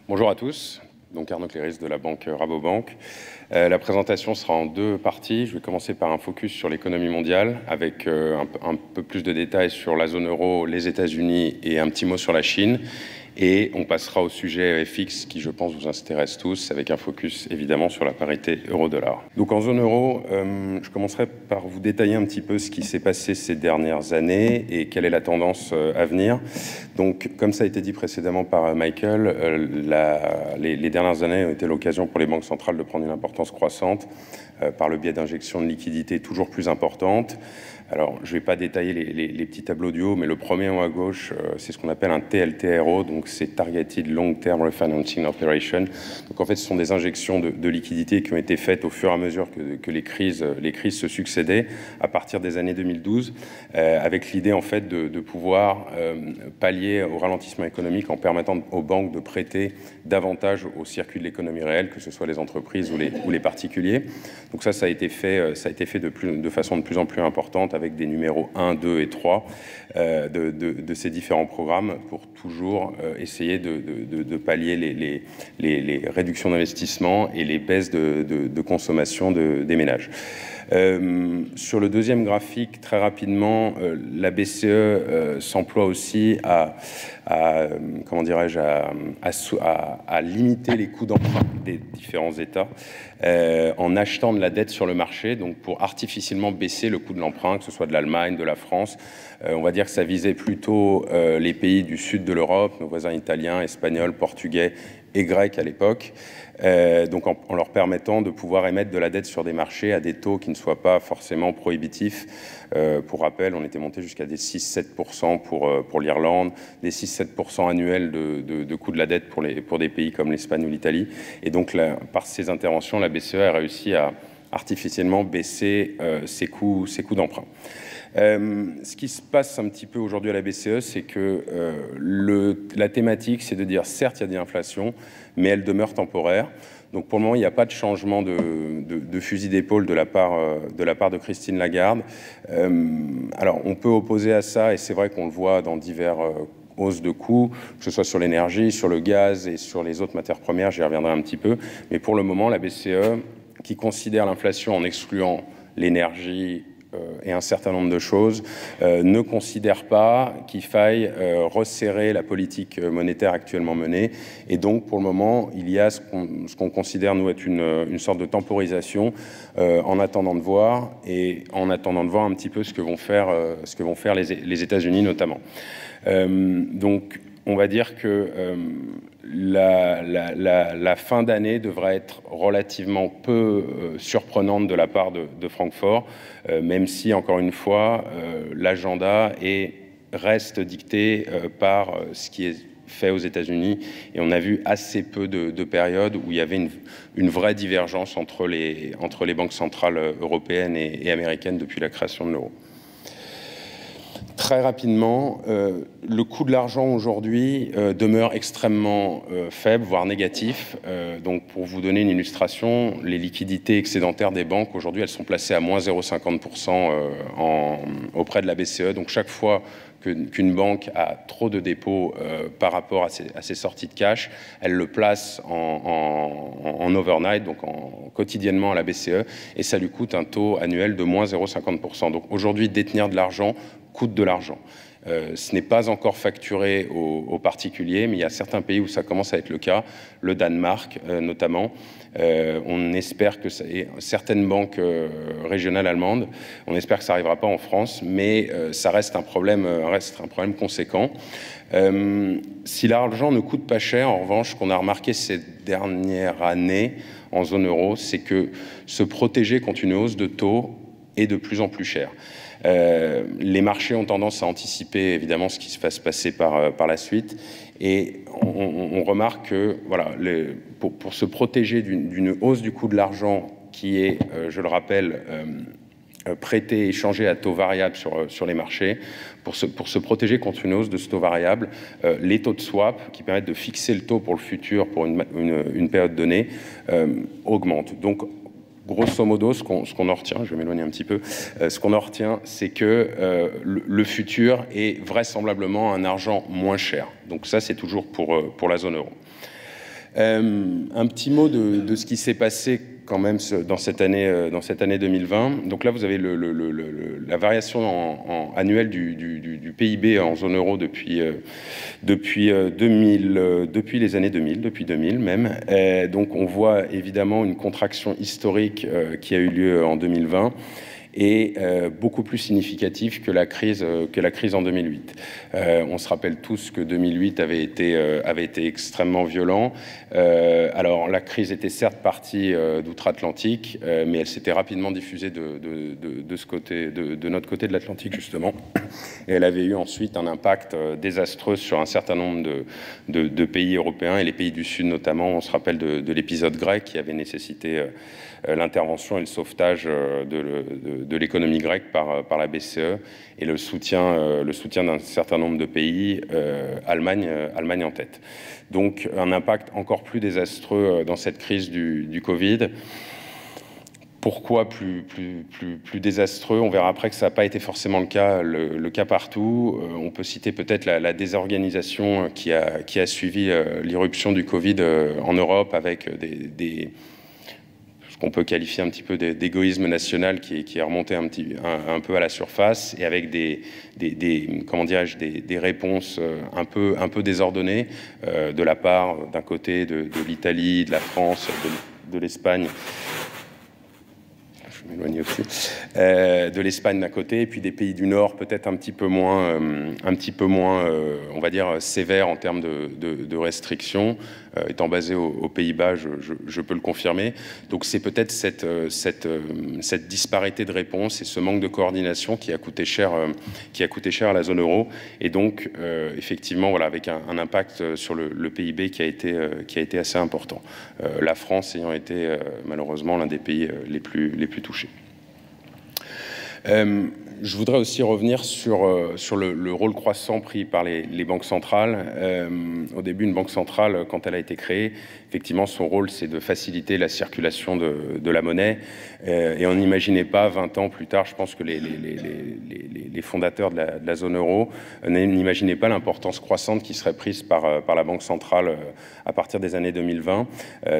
Bonjour à tous, donc Arnaud Cléris de la banque Rabobank. La présentation sera en deux parties. Je vais commencer par un focus sur l'économie mondiale avec un peu plus de détails sur la zone euro, les États-Unis et un petit mot sur la Chine. Et on passera au sujet FX qui, je pense, vous intéresse tous, avec un focus évidemment sur la parité euro-dollar. Donc en zone euro, je commencerai par vous détailler un petit peu ce qui s'est passé ces dernières années et quelle est la tendance à venir. Donc, comme ça a été dit précédemment par Michael, les dernières années ont été l'occasion pour les banques centrales de prendre une importance croissante par le biais d'injections de liquidités toujours plus importantes. Alors, je ne vais pas détailler les petits tableaux du haut, mais le premier en haut à gauche, c'est ce qu'on appelle un TLTRO, donc c'est Targeted Long Term Refinancing Operation. Donc, en fait, ce sont des injections de liquidités qui ont été faites au fur et à mesure que les crises se succédaient à partir des années 2012, avec l'idée, en fait, de pouvoir pallier au ralentissement économique en permettant aux banques de prêter davantage au circuit de l'économie réelle, que ce soit les entreprises ou les particuliers. Donc ça a été fait de façon de plus en plus importante avec des numéros 1, 2 et 3 de ces différents programmes pour toujours essayer de pallier les réductions d'investissement et les baisses de consommation des ménages. Sur le deuxième graphique, très rapidement, la BCE s'emploie aussi à limiter les coûts d'emprunt des différents États en achetant de la dette sur le marché, donc pour artificiellement baisser le coût de l'emprunt, que ce soit de l'Allemagne, de la France. On va dire que ça visait plutôt les pays du sud de l'Europe, nos voisins italiens, espagnols, portugais et grecs à l'époque, donc en leur permettant de pouvoir émettre de la dette sur des marchés à des taux qui ne soient pas forcément prohibitifs. Pour rappel, on était monté jusqu'à des 6-7% pour l'Irlande, des 6-7% annuels de coût de la dette pour des pays comme l'Espagne ou l'Italie. Et donc, là, par ces interventions, la BCE a réussi à artificiellement baisser ses coûts d'emprunt. Ce qui se passe un petit peu aujourd'hui à la BCE, c'est que la thématique, c'est de dire, certes, il y a de l'inflation, mais elle demeure temporaire. Donc pour le moment, il n'y a pas de changement de fusil d'épaule de la part de Christine Lagarde. Alors on peut opposer à ça, et c'est vrai qu'on le voit dans divers hausses de coûts, que ce soit sur l'énergie, sur le gaz et sur les autres matières premières, j'y reviendrai un petit peu. Mais pour le moment, la BCE, qui considère l'inflation en excluant l'énergie et un certain nombre de choses, ne considère pas qu'il faille resserrer la politique monétaire actuellement menée. Et donc, pour le moment, il y a ce qu'on considère, nous, être une sorte de temporisation en attendant de voir, et en attendant de voir un petit peu ce que vont faire les États-Unis notamment. Donc, on va dire que la fin d'année devrait être relativement peu surprenante de la part de Francfort, même si, encore une fois, l'agenda reste dicté par ce qui est fait aux États-Unis. Et on a vu assez peu de périodes où il y avait une vraie divergence entre les banques centrales européennes et américaines depuis la création de l'euro. Très rapidement, le coût de l'argent aujourd'hui demeure extrêmement faible, voire négatif. Donc, pour vous donner une illustration, les liquidités excédentaires des banques, aujourd'hui, elles sont placées à moins 0,50% auprès de la BCE. Donc, chaque fois qu'une banque a trop de dépôts par rapport à ses sorties de cash, elle le place en overnight, donc quotidiennement à la BCE, et ça lui coûte un taux annuel de moins 0,50%. Donc, aujourd'hui, détenir de l'argent coûte de l'argent. Ce n'est pas encore facturé aux particuliers, mais il y a certains pays où ça commence à être le cas, le Danemark notamment. On espère que certaines banques régionales allemandes, on espère que ça n'arrivera pas en France, mais ça reste un problème conséquent. Si l'argent ne coûte pas cher, en revanche, ce qu'on a remarqué ces dernières années en zone euro, c'est que se protéger contre une hausse de taux est de plus en plus cher. Les marchés ont tendance à anticiper évidemment ce qui va se passer par la suite, et on remarque que voilà, pour se protéger d'une hausse du coût de l'argent qui est, je le rappelle, prêté, échangé à taux variable sur les marchés, pour se protéger contre une hausse de ce taux variable, les taux de swap qui permettent de fixer le taux pour le futur pour une période donnée augmentent. Donc, grosso modo, ce qu'on en retient, je vais m'éloigner un petit peu, ce qu'on en retient, c'est que le futur est vraisemblablement un argent moins cher. Donc ça, c'est toujours pour la zone euro. Un petit mot de ce qui s'est passé quand même dans cette année 2020. Donc là, vous avez la variation annuelle du PIB en zone euro depuis les années 2000, depuis 2000 même. Donc on voit évidemment une contraction historique qui a eu lieu en 2020. Et beaucoup plus significatif que la crise en 2008. On se rappelle tous que 2008 avait été extrêmement violent. Alors la crise était certes partie d'outre-Atlantique, mais elle s'était rapidement diffusée de notre côté de l'Atlantique justement. Et elle avait eu ensuite un impact désastreux sur un certain nombre de pays européens et les pays du Sud notamment. On se rappelle de l'épisode grec qui avait nécessité l'intervention et le sauvetage de l'économie grecque par la BCE et le soutien d'un certain nombre de pays, Allemagne en tête. Donc un impact encore plus désastreux dans cette crise du Covid. Pourquoi plus désastreux? On verra après que ça n'a pas été forcément le cas partout. On peut citer peut-être la désorganisation qui a suivi l'irruption du Covid en Europe avec ce qu'on peut qualifier un petit peu d'égoïsme national qui est remonté un peu à la surface et avec des réponses un peu désordonnées de la part d'un côté de l'Italie, de la France, de l'Espagne. Je m'éloigne aussi. De l'Espagne d'un côté, et puis des pays du Nord peut-être un petit peu moins, on va dire, sévères en termes de restrictions. Étant basé aux Pays-Bas, je peux le confirmer. Donc c'est peut-être cette disparité de réponse et ce manque de coordination qui a coûté cher à la zone euro. Et donc effectivement, voilà, avec un impact sur le PIB qui a été assez important. La France ayant été malheureusement l'un des pays les plus touchés. Je voudrais aussi revenir sur le rôle croissant pris par les banques centrales. Au début, une banque centrale, quand elle a été créée, effectivement, son rôle, c'est de faciliter la circulation de la monnaie. Et on n'imaginait pas, 20 ans plus tard, je pense que les fondateurs de la zone euro n'imaginaient pas l'importance croissante qui serait prise par la Banque centrale à partir des années 2020.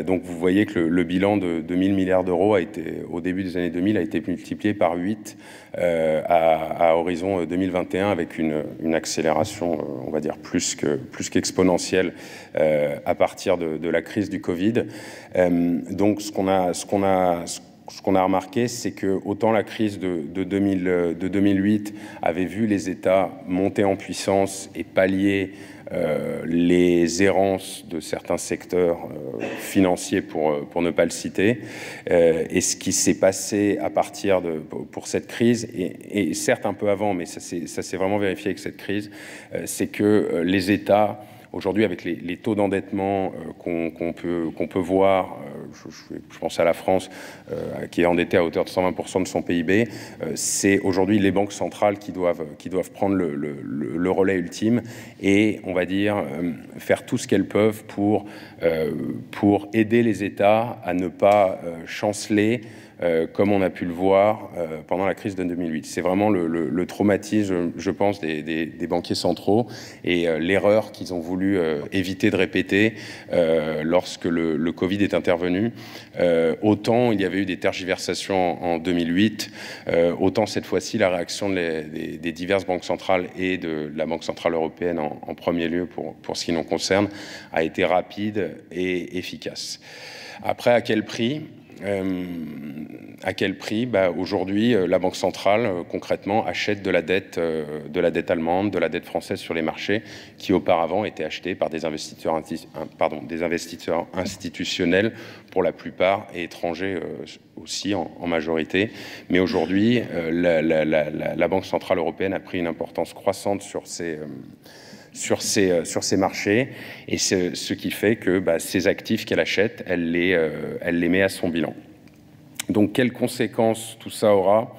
Donc vous voyez que le bilan de 1000 milliards d'euros au début des années 2000 a été multiplié par 8 à horizon 2021 avec une accélération, on va dire, plus qu'exponentielle à partir de la crise du Covid. Donc ce qu'on a remarqué, c'est que autant la crise de 2008 avait vu les États monter en puissance et pallier les errances de certains secteurs financiers pour ne pas le citer, et ce qui s'est passé à partir pour cette crise, et certes un peu avant, mais ça s'est vraiment vérifié avec cette crise, c'est que les États aujourd'hui, avec les taux d'endettement qu'on peut voir, je pense à la France, qui est endettée à hauteur de 120% de son PIB, c'est aujourd'hui les banques centrales qui doivent prendre le relais ultime et, on va dire, faire tout ce qu'elles peuvent pour aider les États à ne pas chanceler, comme on a pu le voir pendant la crise de 2008. C'est vraiment le traumatisme, je pense, des banquiers centraux et l'erreur qu'ils ont voulu éviter de répéter lorsque le Covid est intervenu. Autant il y avait eu des tergiversations en 2008, autant cette fois-ci la réaction des diverses banques centrales et de la Banque centrale européenne en premier lieu pour ce qui nous concerne a été rapide et efficace. Après, à quel prix ? Aujourd'hui, la Banque centrale, concrètement, achète de la dette allemande, de la dette française sur les marchés, qui auparavant étaient achetées par des investisseurs institutionnels, pour la plupart, et étrangers aussi en majorité. Mais aujourd'hui, la Banque centrale européenne a pris une importance croissante sur ces marchés, et ce qui fait que ces actifs qu'elle achète, elle les met à son bilan. Donc quelles conséquences tout ça aura?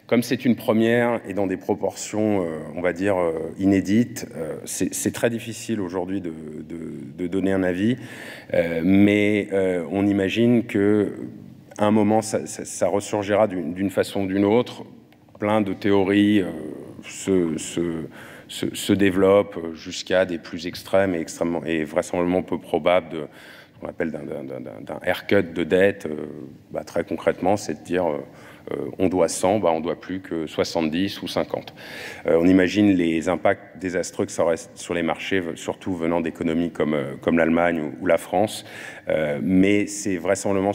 Comme c'est une première et dans des proportions, on va dire, inédites, c'est très difficile aujourd'hui de donner un avis, mais on imagine qu'à un moment, ça ressurgira d'une façon ou d'une autre. Plein de théories se développent jusqu'à des plus extrêmes et vraisemblablement peu probables qu'on appelle d'un haircut de dette, très concrètement, c'est de dire on doit 100, on doit plus que 70 ou 50. On imagine les impacts désastreux que ça aurait sur les marchés, surtout venant d'économies comme l'Allemagne ou la France, mais c'est vraisemblablement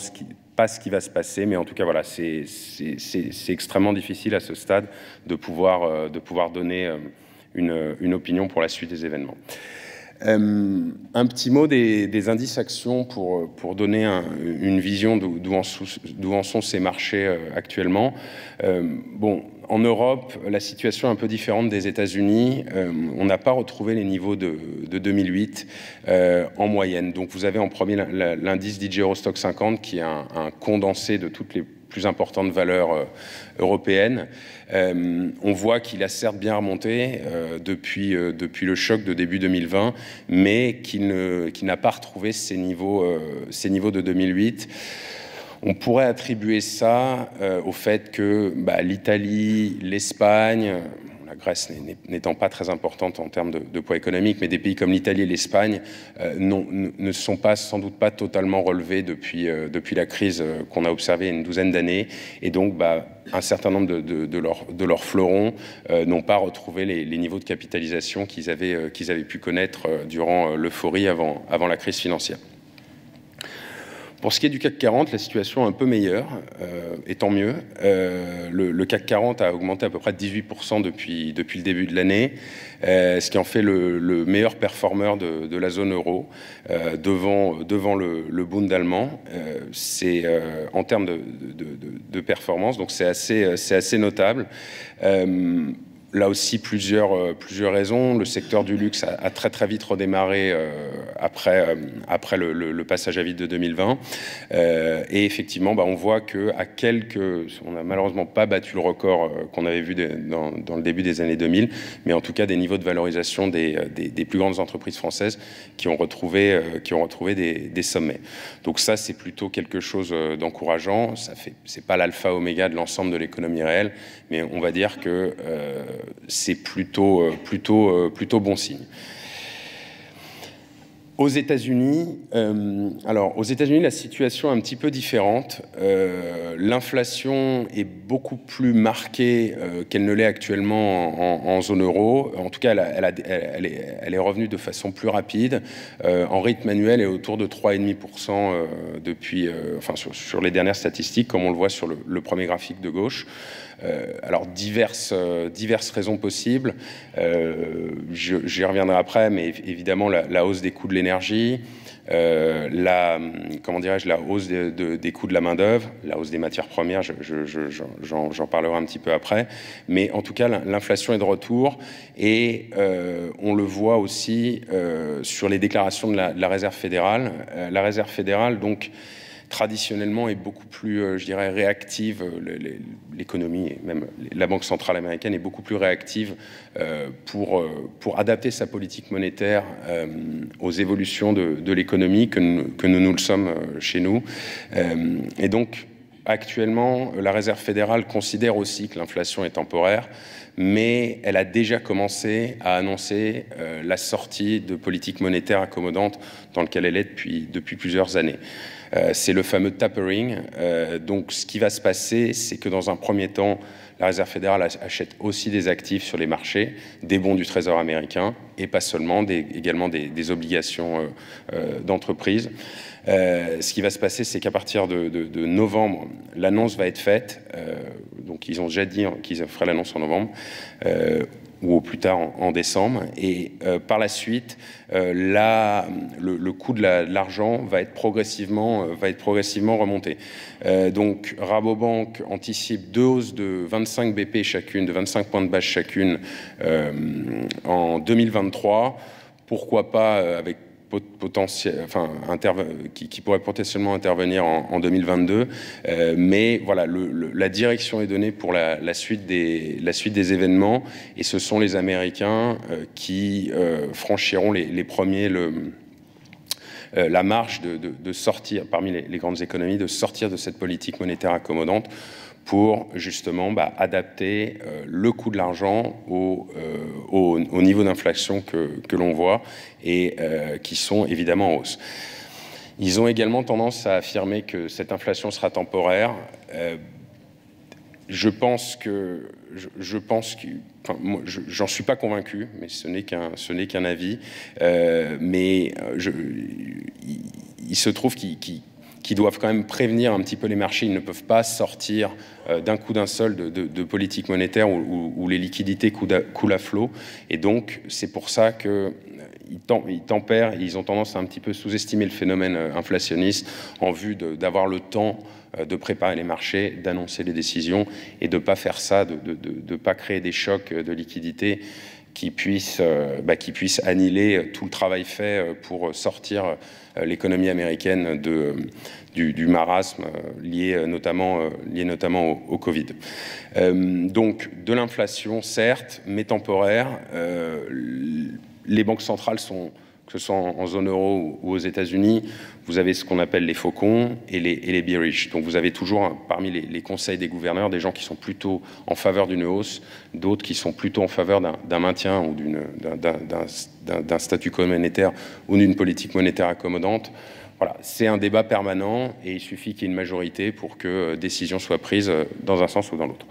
pas ce qui va se passer, mais en tout cas, voilà, c'est extrêmement difficile à ce stade de pouvoir donner une opinion pour la suite des événements. Un petit mot des indices actions pour donner une vision d'où en sont ces marchés actuellement. En Europe, la situation est un peu différente des États-Unis. On n'a pas retrouvé les niveaux de 2008 en moyenne. Donc vous avez en premier l'indice DJ Eurostoxx 50 qui est un condensé de toutes les plus importantes valeurs européennes. On voit qu'il a certes bien remonté depuis le choc de début 2020, mais qu'il n'a pas retrouvé ces niveaux de 2008. On pourrait attribuer ça au fait que l'Italie, l'Espagne, la Grèce n'étant pas très importante en termes de poids économique, mais des pays comme l'Italie et l'Espagne ne sont sans doute pas totalement relevés depuis la crise qu'on a observée il y a une douzaine d'années. Et donc, un certain nombre de leurs fleurons n'ont pas retrouvé les niveaux de capitalisation qu'ils avaient pu connaître durant l'euphorie avant la crise financière. Pour ce qui est du CAC 40, la situation est un peu meilleure, et tant mieux. Le CAC 40 a augmenté à peu près de 18% depuis le début de l'année, ce qui en fait le meilleur performeur de la zone euro, devant le Bund allemand. C'est en termes de performance, donc c'est assez notable. Là aussi, plusieurs raisons. Le secteur du luxe a très très vite redémarré après le passage à vide de 2020. Et effectivement, on voit on n'a malheureusement pas battu le record qu'on avait vu dans le début des années 2000, mais en tout cas des niveaux de valorisation des plus grandes entreprises françaises qui ont retrouvé des sommets. Donc ça, c'est plutôt quelque chose d'encourageant. C'est pas l'alpha oméga de l'ensemble de l'économie réelle, mais on va dire que c'est plutôt bon signe. Aux États-Unis, la situation est un petit peu différente. L'inflation est beaucoup plus marquée qu'elle ne l'est actuellement en zone euro. En tout cas, elle est revenue de façon plus rapide. En rythme annuel, elle est autour de 3,5% sur les dernières statistiques, comme on le voit sur le premier graphique de gauche. Alors, diverses raisons possibles. J'y reviendrai après, mais évidemment, la hausse des coûts de l'énergie, la hausse des coûts de la main-d'œuvre, la hausse des matières premières, j'en parlerai un petit peu après. Mais en tout cas, l'inflation est de retour et on le voit aussi sur les déclarations de la Réserve fédérale. La Réserve fédérale, donc, traditionnellement est beaucoup plus, réactive. L'économie, et même la Banque centrale américaine est beaucoup plus réactive pour adapter sa politique monétaire aux évolutions de l'économie que nous le sommes chez nous. Et donc, actuellement, la Réserve fédérale considère aussi que l'inflation est temporaire, mais elle a déjà commencé à annoncer la sortie de politiques monétaires accommodantes dans laquelle elle est depuis plusieurs années. C'est le fameux tapering. Donc, ce qui va se passer, c'est que dans un premier temps, la Réserve fédérale achète aussi des actifs sur les marchés, des bons du Trésor américain, et pas seulement, également des obligations d'entreprise. Ce qui va se passer, c'est qu'à partir de novembre, l'annonce va être faite. Donc, ils ont déjà dit qu'ils feraient l'annonce en novembre, ou au plus tard en décembre. Et par la suite, le coût de l'argent va être progressivement remonté. Donc, Rabobank anticipe 2 hausses de 25 BP chacune, de 25 points de base chacune en 2023. Pourquoi pas avec qui pourrait potentiellement intervenir en 2022. Mais voilà, la direction est donnée pour la suite des événements, et ce sont les Américains qui franchiront les premiers la marche de sortir, parmi les grandes économies, de sortir de cette politique monétaire accommodante pour justement adapter le coût de l'argent au niveau d'inflation que l'on voit et qui sont évidemment en hausse. Ils ont également tendance à affirmer que cette inflation sera temporaire. Je pense que, enfin, moi, j'en suis pas convaincu, mais ce n'est qu'un avis. Mais il se trouve qu'ils doivent quand même prévenir un petit peu les marchés. Ils ne peuvent pas sortir d'un coup d'un seul de politique monétaire où les liquidités coulent à flot. Et donc, c'est pour ça qu'ils tempèrent, ils ont tendance à un petit peu sous-estimer le phénomène inflationniste en vue d'avoir le temps de préparer les marchés, d'annoncer les décisions et de ne pas faire ça, de ne pas créer des chocs de liquidité qui puissent annihiler tout le travail fait pour sortir l'économie américaine du marasme lié notamment au Covid. Donc de l'inflation, certes, mais temporaire. Les banques centrales que ce soit en zone euro ou aux États-Unis, vous avez ce qu'on appelle les faucons et les bearish. Donc vous avez toujours parmi les conseils des gouverneurs des gens qui sont plutôt en faveur d'une hausse, d'autres qui sont plutôt en faveur d'un maintien ou d'un statu quo monétaire ou d'une politique monétaire accommodante. Voilà, c'est un débat permanent et il suffit qu'il y ait une majorité pour que décision soit prise dans un sens ou dans l'autre.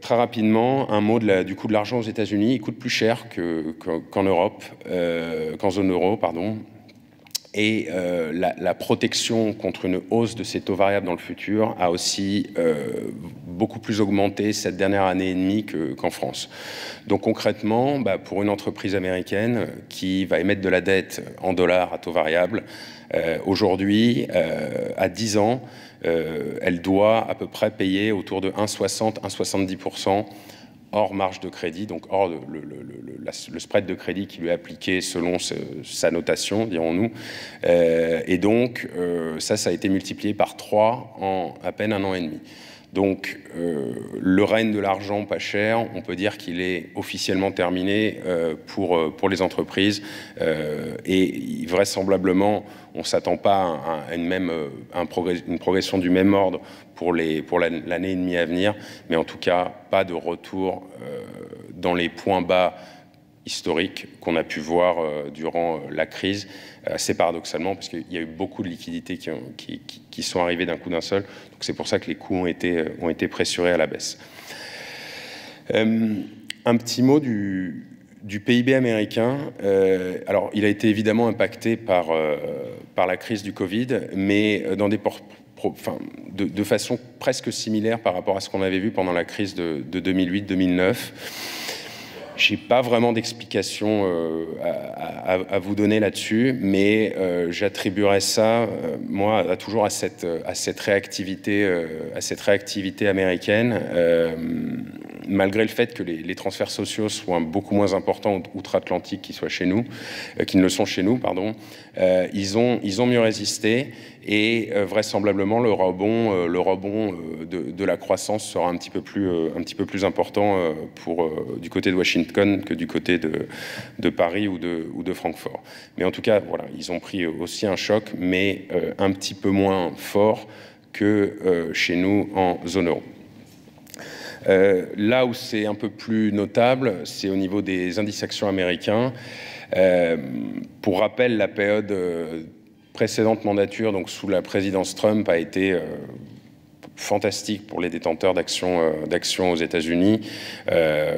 Très rapidement, un mot du coût de l'argent aux États-Unis. Il coûte plus cher qu'en Europe, qu'en zone euro, pardon. Et la protection contre une hausse de ces taux variables dans le futur a aussi beaucoup plus augmenté cette dernière année et demie qu'en France. Donc concrètement, pour une entreprise américaine qui va émettre de la dette en dollars à taux variable, aujourd'hui, à 10 ans, elle doit à peu près payer autour de 1,60, 1,70% hors marge de crédit, donc hors le spread de crédit qui lui est appliqué selon sa notation, dirons-nous. Et donc, ça a été multiplié par 3 en à peine un an et demi. Donc, le règne de l'argent pas cher, on peut dire qu'il est officiellement terminé pour les entreprises. Et vraisemblablement, on ne s'attend pas à une progression du même ordre pour l'année et demie à venir, mais en tout cas, pas de retour dans les points bas historiques qu'on a pu voir durant la crise, assez paradoxalement, parce qu'il y a eu beaucoup de liquidités qui sont arrivées d'un coup d'un seul. Donc c'est pour ça que les coûts ont été pressurés à la baisse. Un petit mot du PIB américain. Alors, il a été évidemment impacté par la crise du Covid, mais dans de façon presque similaire par rapport à ce qu'on avait vu pendant la crise de 2008-2009. Je n'ai pas vraiment d'explication à vous donner là-dessus, mais j'attribuerais ça, moi, toujours à cette réactivité américaine, malgré le fait que les transferts sociaux soient beaucoup moins importants outre-Atlantique qu'ils ne le sont chez nous, pardon. Ils ont mieux résisté et vraisemblablement le rebond de la croissance sera un petit peu plus important du côté de Washington que du côté de Paris ou de Francfort. Mais en tout cas, voilà, ils ont pris aussi un choc, mais un petit peu moins fort que chez nous en zone euro. Là où c'est un peu plus notable, c'est au niveau des indices actions américains. Pour rappel, la période précédente mandature, donc sous la présidence Trump, a été fantastique pour les détenteurs d'actions aux États-Unis.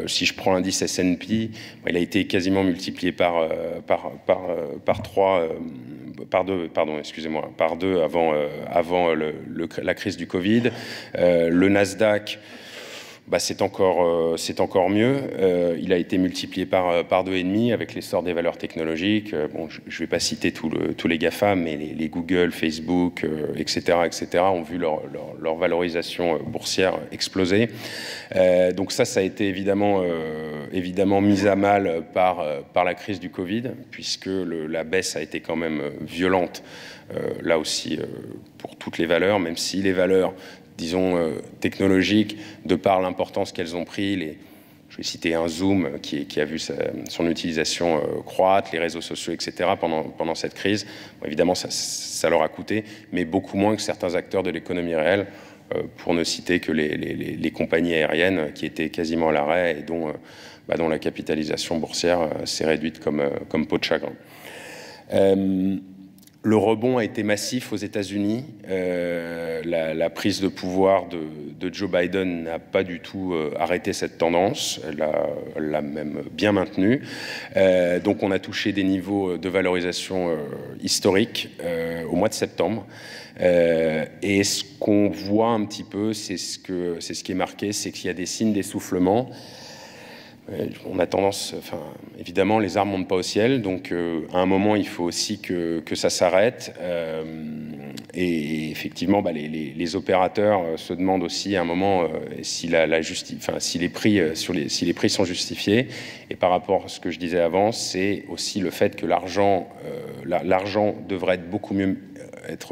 Si je prends l'indice S&P, il a été quasiment multiplié par 2 avant la crise du Covid. Le Nasdaq, c'est encore mieux. Il a été multiplié par 2,5 avec l'essor des valeurs technologiques. Bon, je ne vais pas citer tous les GAFA, mais les Google, Facebook, etc., ont vu leur valorisation boursière exploser. Donc ça a été évidemment mis à mal par la crise du Covid, puisque la baisse a été quand même violente, là aussi, pour toutes les valeurs, même si les valeurs disons, technologiques, de par l'importance qu'elles ont pris. Je vais citer un Zoom qui a vu son utilisation croître, les réseaux sociaux, etc. pendant cette crise. Bon, évidemment, ça leur a coûté, mais beaucoup moins que certains acteurs de l'économie réelle, pour ne citer que les compagnies aériennes qui étaient quasiment à l'arrêt et dont la capitalisation boursière s'est réduite comme peau de chagrin. Le rebond a été massif aux États-Unis. La prise de pouvoir de Joe Biden n'a pas du tout arrêté cette tendance. Elle l'a même bien maintenue. Donc on a touché des niveaux de valorisation historiques au mois de septembre. Et ce qu'on voit un petit peu, c'est ce qui est marqué, c'est qu'il y a des signes d'essoufflement. On a tendance, évidemment, les arbres ne montent pas au ciel, donc à un moment, il faut aussi que ça s'arrête. Et effectivement, les opérateurs se demandent aussi à un moment si les prix sont justifiés. Et par rapport à ce que je disais avant, c'est aussi le fait que l'argent devrait être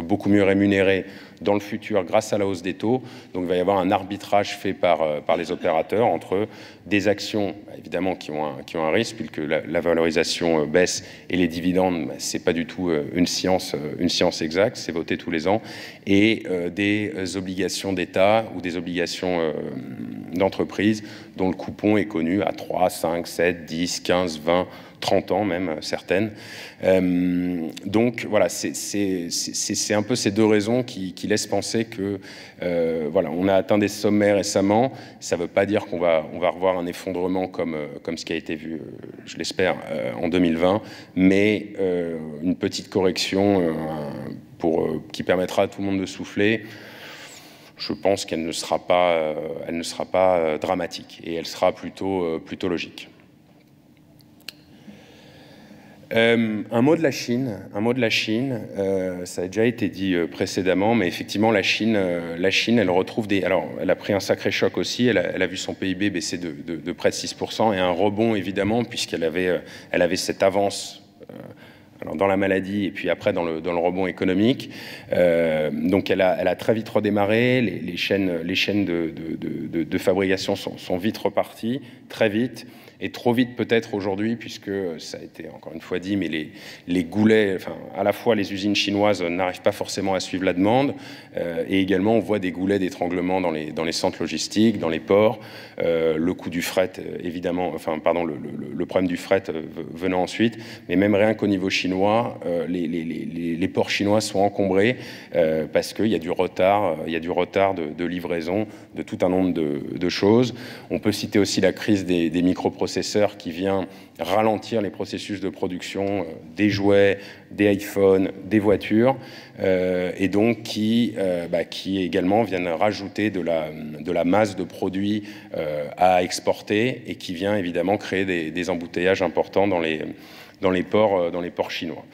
beaucoup mieux rémunéré dans le futur grâce à la hausse des taux. Donc il va y avoir un arbitrage fait par les opérateurs entre des actions, évidemment, qui ont un risque, puisque la valorisation baisse, et les dividendes, c'est pas du tout une science exacte, c'est voté tous les ans, et des obligations d'État ou des obligations d'entreprise dont le coupon est connu à 3, 5, 7, 10, 15, 20, 30 ans même, certaines. Donc voilà, c'est un peu ces deux raisons qui laissent penser que voilà, on a atteint des sommets récemment. Ça ne veut pas dire qu'on va revoir un effondrement comme ce qui a été vu, je l'espère, en 2020, mais une petite correction qui permettra à tout le monde de souffler. Je pense qu'elle ne sera pas dramatique, et elle sera plutôt logique. Un mot de la Chine, ça a déjà été dit précédemment, mais effectivement la Chine, elle retrouve alors elle a pris un sacré choc aussi, elle a vu son PIB baisser de près de 6%, et un rebond évidemment, puisqu'elle avait cette avance alors dans la maladie et puis après dans le rebond économique. Donc elle a très vite redémarré, les chaînes de fabrication sont vite reparties, très vite. Et trop vite peut-être aujourd'hui, puisque ça a été encore une fois dit, mais les goulets, à la fois les usines chinoises n'arrivent pas forcément à suivre la demande, et également on voit des goulets d'étranglement dans les centres logistiques, dans les ports, le coût du fret, évidemment, le problème du fret venant ensuite, mais même rien qu'au niveau chinois, les ports chinois sont encombrés parce qu'il y a du retard, de livraison de tout un nombre de choses. On peut citer aussi la crise des microprocesseurs qui vient ralentir les processus de production des jouets, des iPhones, des voitures, et donc qui également viennent rajouter de la masse de produits à exporter, et qui vient évidemment créer des embouteillages importants dans les ports chinois.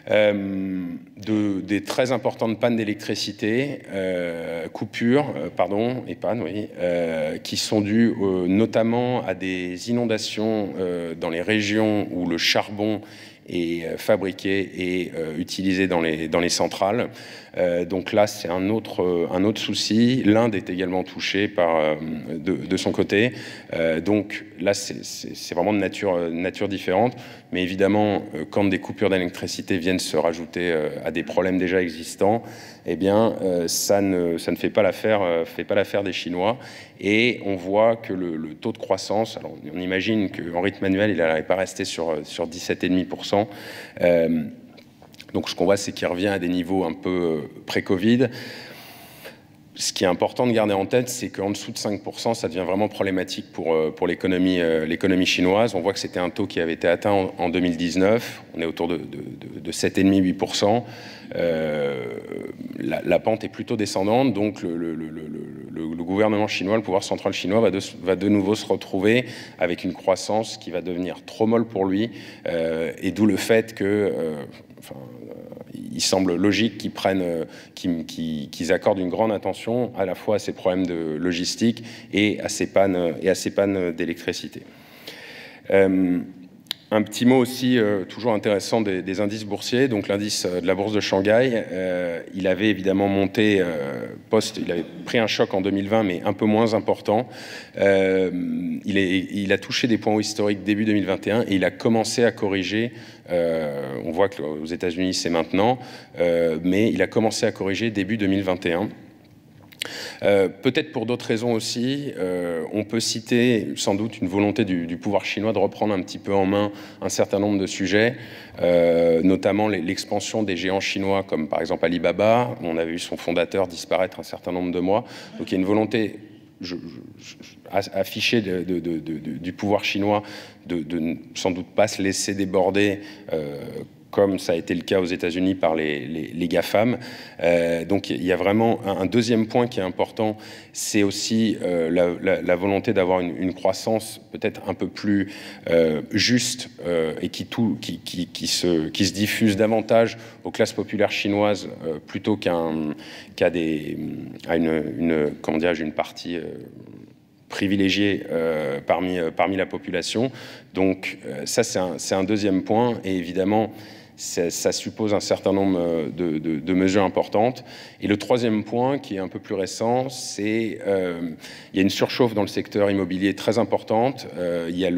Des très importantes pannes d'électricité, qui sont dues notamment à des inondations dans les régions où le charbon est fabriqué et utilisé dans les centrales. Donc là, c'est un autre souci. L'Inde est également touchée de son côté. Donc là, c'est vraiment de nature différente. Mais évidemment, quand des coupures d'électricité viennent se rajouter à des problèmes déjà existants, eh bien, ça ne fait pas l'affaire des Chinois. Et on voit que le taux de croissance, alors on imagine qu'en rythme annuel, il n'allait pas rester sur 17,5%. Donc ce qu'on voit, c'est qu'il revient à des niveaux un peu pré-Covid. Ce qui est important de garder en tête, c'est qu'en dessous de 5%, ça devient vraiment problématique pour l'économie chinoise. On voit que c'était un taux qui avait été atteint en 2019. On est autour de 7,5-8%. La pente est plutôt descendante, donc le gouvernement chinois, le pouvoir central chinois va de nouveau se retrouver avec une croissance qui va devenir trop molle pour lui, et d'où le fait que il semble logique qu'ils accordent une grande attention à la fois à ces problèmes de logistique et à ces pannes d'électricité. Un petit mot aussi toujours intéressant des indices boursiers. Donc l'indice de la bourse de Shanghai, il avait évidemment monté il avait pris un choc en 2020, mais un peu moins important. Il a touché des points hauts historiques début 2021 et il a commencé à corriger. On voit qu'aux États-Unis c'est maintenant, mais il a commencé à corriger début 2021. Peut-être pour d'autres raisons aussi, on peut citer sans doute une volonté du pouvoir chinois de reprendre un petit peu en main un certain nombre de sujets, notamment l'expansion des géants chinois comme par exemple Alibaba. On a vu son fondateur disparaître un certain nombre de mois. Donc il y a une volonté affichée du pouvoir chinois de sans doute pas se laisser déborder comme ça a été le cas aux États-Unis par les GAFAM. Donc il y a vraiment un deuxième point qui est important, c'est aussi la volonté d'avoir une croissance peut-être un peu plus juste et qui se diffuse davantage aux classes populaires chinoises plutôt qu'à une partie privilégiée parmi la population. Donc ça, c'est un deuxième point. Et évidemment, ça suppose un certain nombre de mesures importantes. Et le troisième point, qui est un peu plus récent, c'est il y a une surchauffe dans le secteur immobilier très importante. Il y a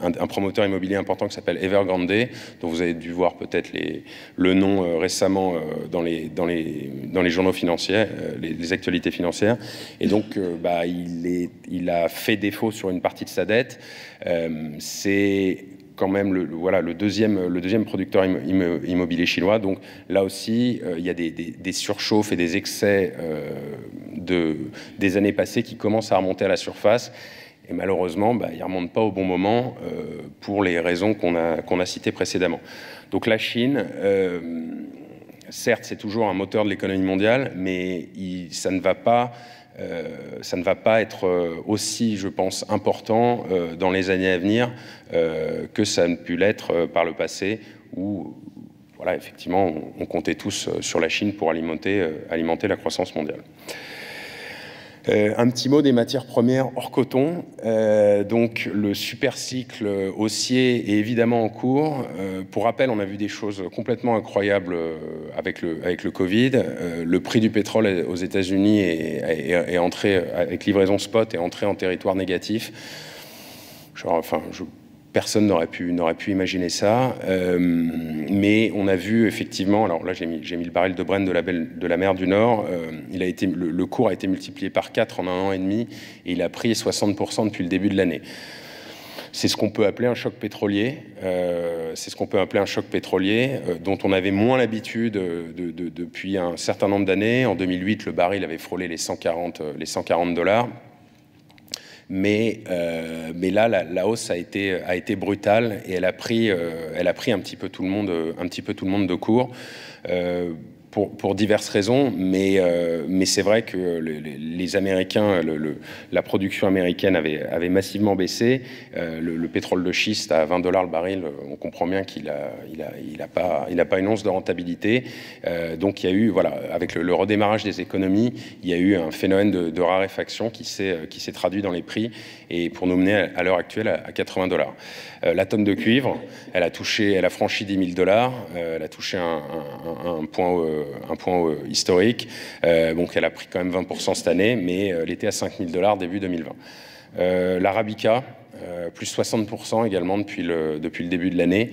un promoteur immobilier important qui s'appelle Evergrande, dont vous avez dû voir peut-être le nom récemment dans les journaux financiers, les actualités financières. Et donc, il a fait défaut sur une partie de sa dette. C'est quand même le deuxième producteur immobilier chinois. Donc là aussi, il y a des surchauffes et des excès des années passées qui commencent à remonter à la surface. Et malheureusement, ils ne remontent pas au bon moment pour les raisons qu'on a citées précédemment. Donc la Chine, certes, c'est toujours un moteur de l'économie mondiale, mais ça ne va pas être aussi, je pense, important dans les années à venir que ça ne pu l'être par le passé, où, voilà, effectivement, on comptait tous sur la Chine pour alimenter la croissance mondiale. Un petit mot des matières premières hors coton. Donc le super cycle haussier est évidemment en cours. Pour rappel, on a vu des choses complètement incroyables avec le Covid. Le prix du pétrole aux États-Unis est entré, avec livraison spot, est entré en territoire négatif. Personne n'aurait pu imaginer ça, mais on a vu effectivement, alors là j'ai mis le baril de Brent de la mer du Nord, le cours a été multiplié par 4 en 1 an et demi, et il a pris 60% depuis le début de l'année. C'est ce qu'on peut appeler un choc pétrolier, dont on avait moins l'habitude depuis un certain nombre d'années. En 2008, le baril avait frôlé les 140 $. Mais là, la hausse a été brutale et elle a pris un petit peu tout le monde de court pour diverses raisons. Mais c'est vrai que les Américains, la production américaine avait massivement baissé. Le pétrole de schiste à 20 $ le baril, on comprend bien qu'il a pas une once de rentabilité. Donc il y a eu, voilà, avec le redémarrage des économies, il y a eu un phénomène de raréfaction qui s'est traduit dans les prix et pour nous mener à l'heure actuelle à 80 $. La tonne de cuivre, elle a franchi 10 000 $. Elle a touché un point historique. Donc elle a pris quand même 20% cette année, mais elle était à 5 000 $ début 2020. L'Arabica, plus 60% également depuis le début de l'année.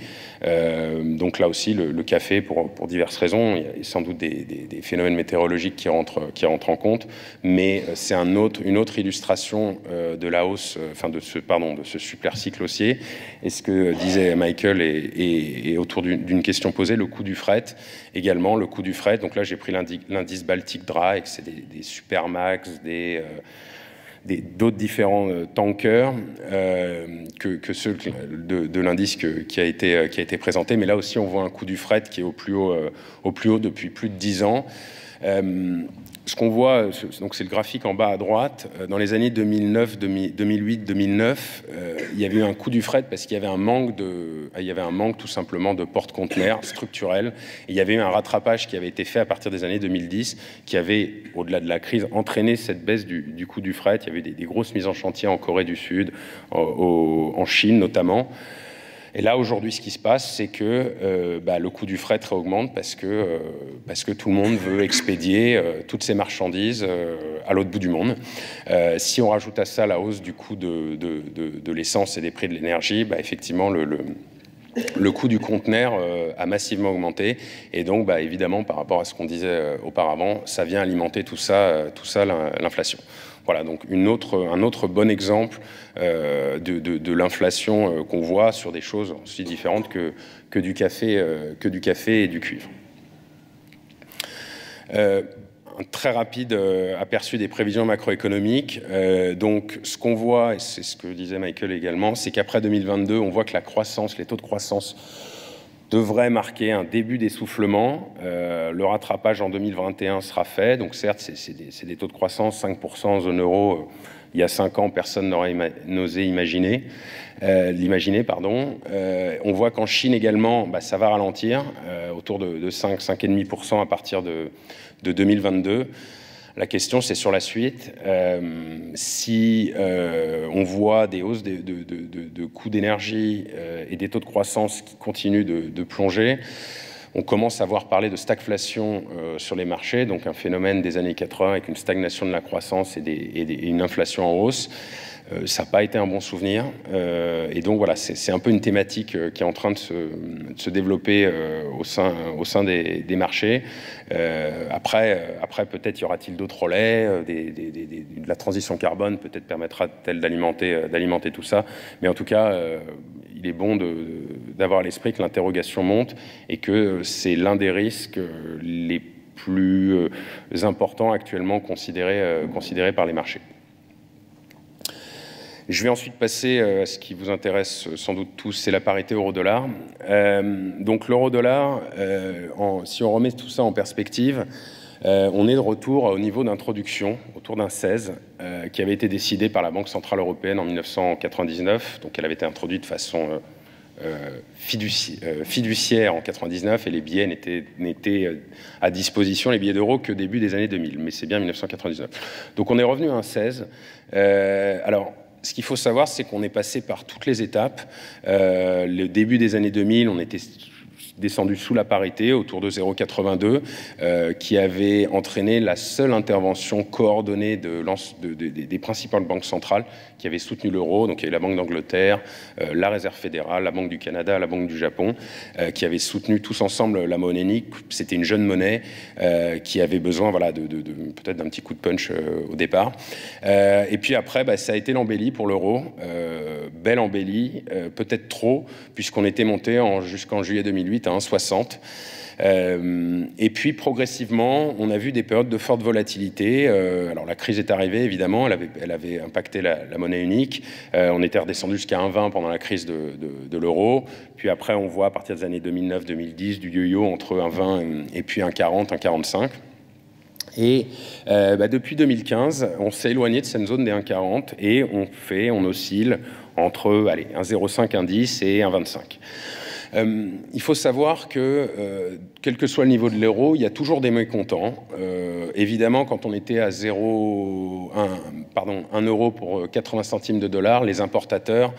Donc là aussi, le café, pour diverses raisons, il y a sans doute des phénomènes météorologiques qui rentrent en compte, mais c'est une autre illustration de la hausse, de ce super cycle haussier. Et ce que disait Michael est autour d'une question posée, le coût du fret également, le coût du fret. Donc là, j'ai pris l'indice Baltic Dry, c'est des Supermax, d'autres différents tankers que ceux de l'indice qui a été présenté. Mais là aussi, on voit un coût du fret qui est au plus haut depuis plus de 10 ans. Ce qu'on voit, donc c'est le graphique en bas à droite, dans les années 2008, 2009, il y avait eu un coût du fret parce qu'il y avait un manque tout simplement de porte-conteneurs structurels. Et il y avait eu un rattrapage qui avait été fait à partir des années 2010, qui avait, au-delà de la crise, entraîné cette baisse du coût du fret. Il y avait des grosses mises en chantier en Corée du Sud, en Chine notamment. Et là, aujourd'hui, ce qui se passe, c'est que le coût du fret réaugmente parce que tout le monde veut expédier toutes ces marchandises à l'autre bout du monde. Si on rajoute à ça la hausse du coût de l'essence et des prix de l'énergie, effectivement, le coût du conteneur a massivement augmenté. Et donc, évidemment, par rapport à ce qu'on disait auparavant, ça vient alimenter tout ça l'inflation. Voilà, donc un autre bon exemple de l'inflation qu'on voit sur des choses aussi différentes que du café et du cuivre. Un très rapide aperçu des prévisions macroéconomiques. Donc, ce qu'on voit, et c'est ce que disait Michael également, c'est qu'après 2022, on voit que la croissance, les taux de croissance devraient marquer un début d'essoufflement. Le rattrapage en 2021 sera fait. Donc, certes, c'est des taux de croissance, 5% en zone euro. Il y a 5 ans, personne n'aurait osé l'imaginer. On voit qu'en Chine également, ça va ralentir, autour de 5,5% à partir de 2022. La question, c'est sur la suite. Si on voit des hausses de coûts d'énergie et des taux de croissance qui continuent de plonger, on commence à voir parler de stagflation sur les marchés, donc un phénomène des années 80 avec une stagnation de la croissance et une inflation en hausse. Ça n'a pas été un bon souvenir. Et donc voilà, c'est un peu une thématique qui est en train de se développer au sein des marchés. Après peut-être y aura-t-il d'autres relais, de la transition carbone peut-être permettra-t-elle d'alimenter tout ça. Mais en tout cas, il est bon d'avoir à l'esprit que l'interrogation monte et que c'est l'un des risques les plus importants actuellement considérés par les marchés. Je vais ensuite passer à ce qui vous intéresse sans doute tous, c'est la parité euro-dollar. Donc l'euro-dollar, si on remet tout ça en perspective, on est de retour au niveau d'introduction, autour d'un 16, qui avait été décidé par la Banque Centrale Européenne en 1999. Donc elle avait été introduite de façon fiduciaire en 99 et les billets n'étaient à disposition, les billets d'euros, que début des années 2000. Mais c'est bien 1999. Donc on est revenu à un 16. Alors, ce qu'il faut savoir, c'est qu'on est passé par toutes les étapes. Le début des années 2000, on était descendu sous la parité, autour de 0,82, qui avait entraîné la seule intervention coordonnée des principales banques centrales qui avaient soutenu l'euro. Donc il y a eu la Banque d'Angleterre, la Réserve fédérale, la Banque du Canada, la Banque du Japon, qui avaient soutenu tous ensemble la monnaie unique. C'était une jeune monnaie qui avait besoin peut-être d'un petit coup de punch au départ. Et puis après, ça a été l'embellie pour l'euro. Belle embellie, peut-être trop, puisqu'on était monté jusqu'en juillet 2008 à 1,60. Et puis progressivement, on a vu des périodes de forte volatilité. Alors la crise est arrivée, évidemment, elle avait impacté la monnaie unique. On était redescendu jusqu'à 1,20 pendant la crise de l'euro. Puis après, on voit à partir des années 2009-2010 du yo-yo entre 1,20 et puis 1,40, 1,45. Et depuis 2015, on s'est éloigné de cette zone des 1,40 et on oscille entre 1,05, 1,10 et 1,25. Il faut savoir que, quel que soit le niveau de l'euro, il y a toujours des mécontents. Évidemment, quand on était à 1 euro pour 80 centimes de dollars, les importateurs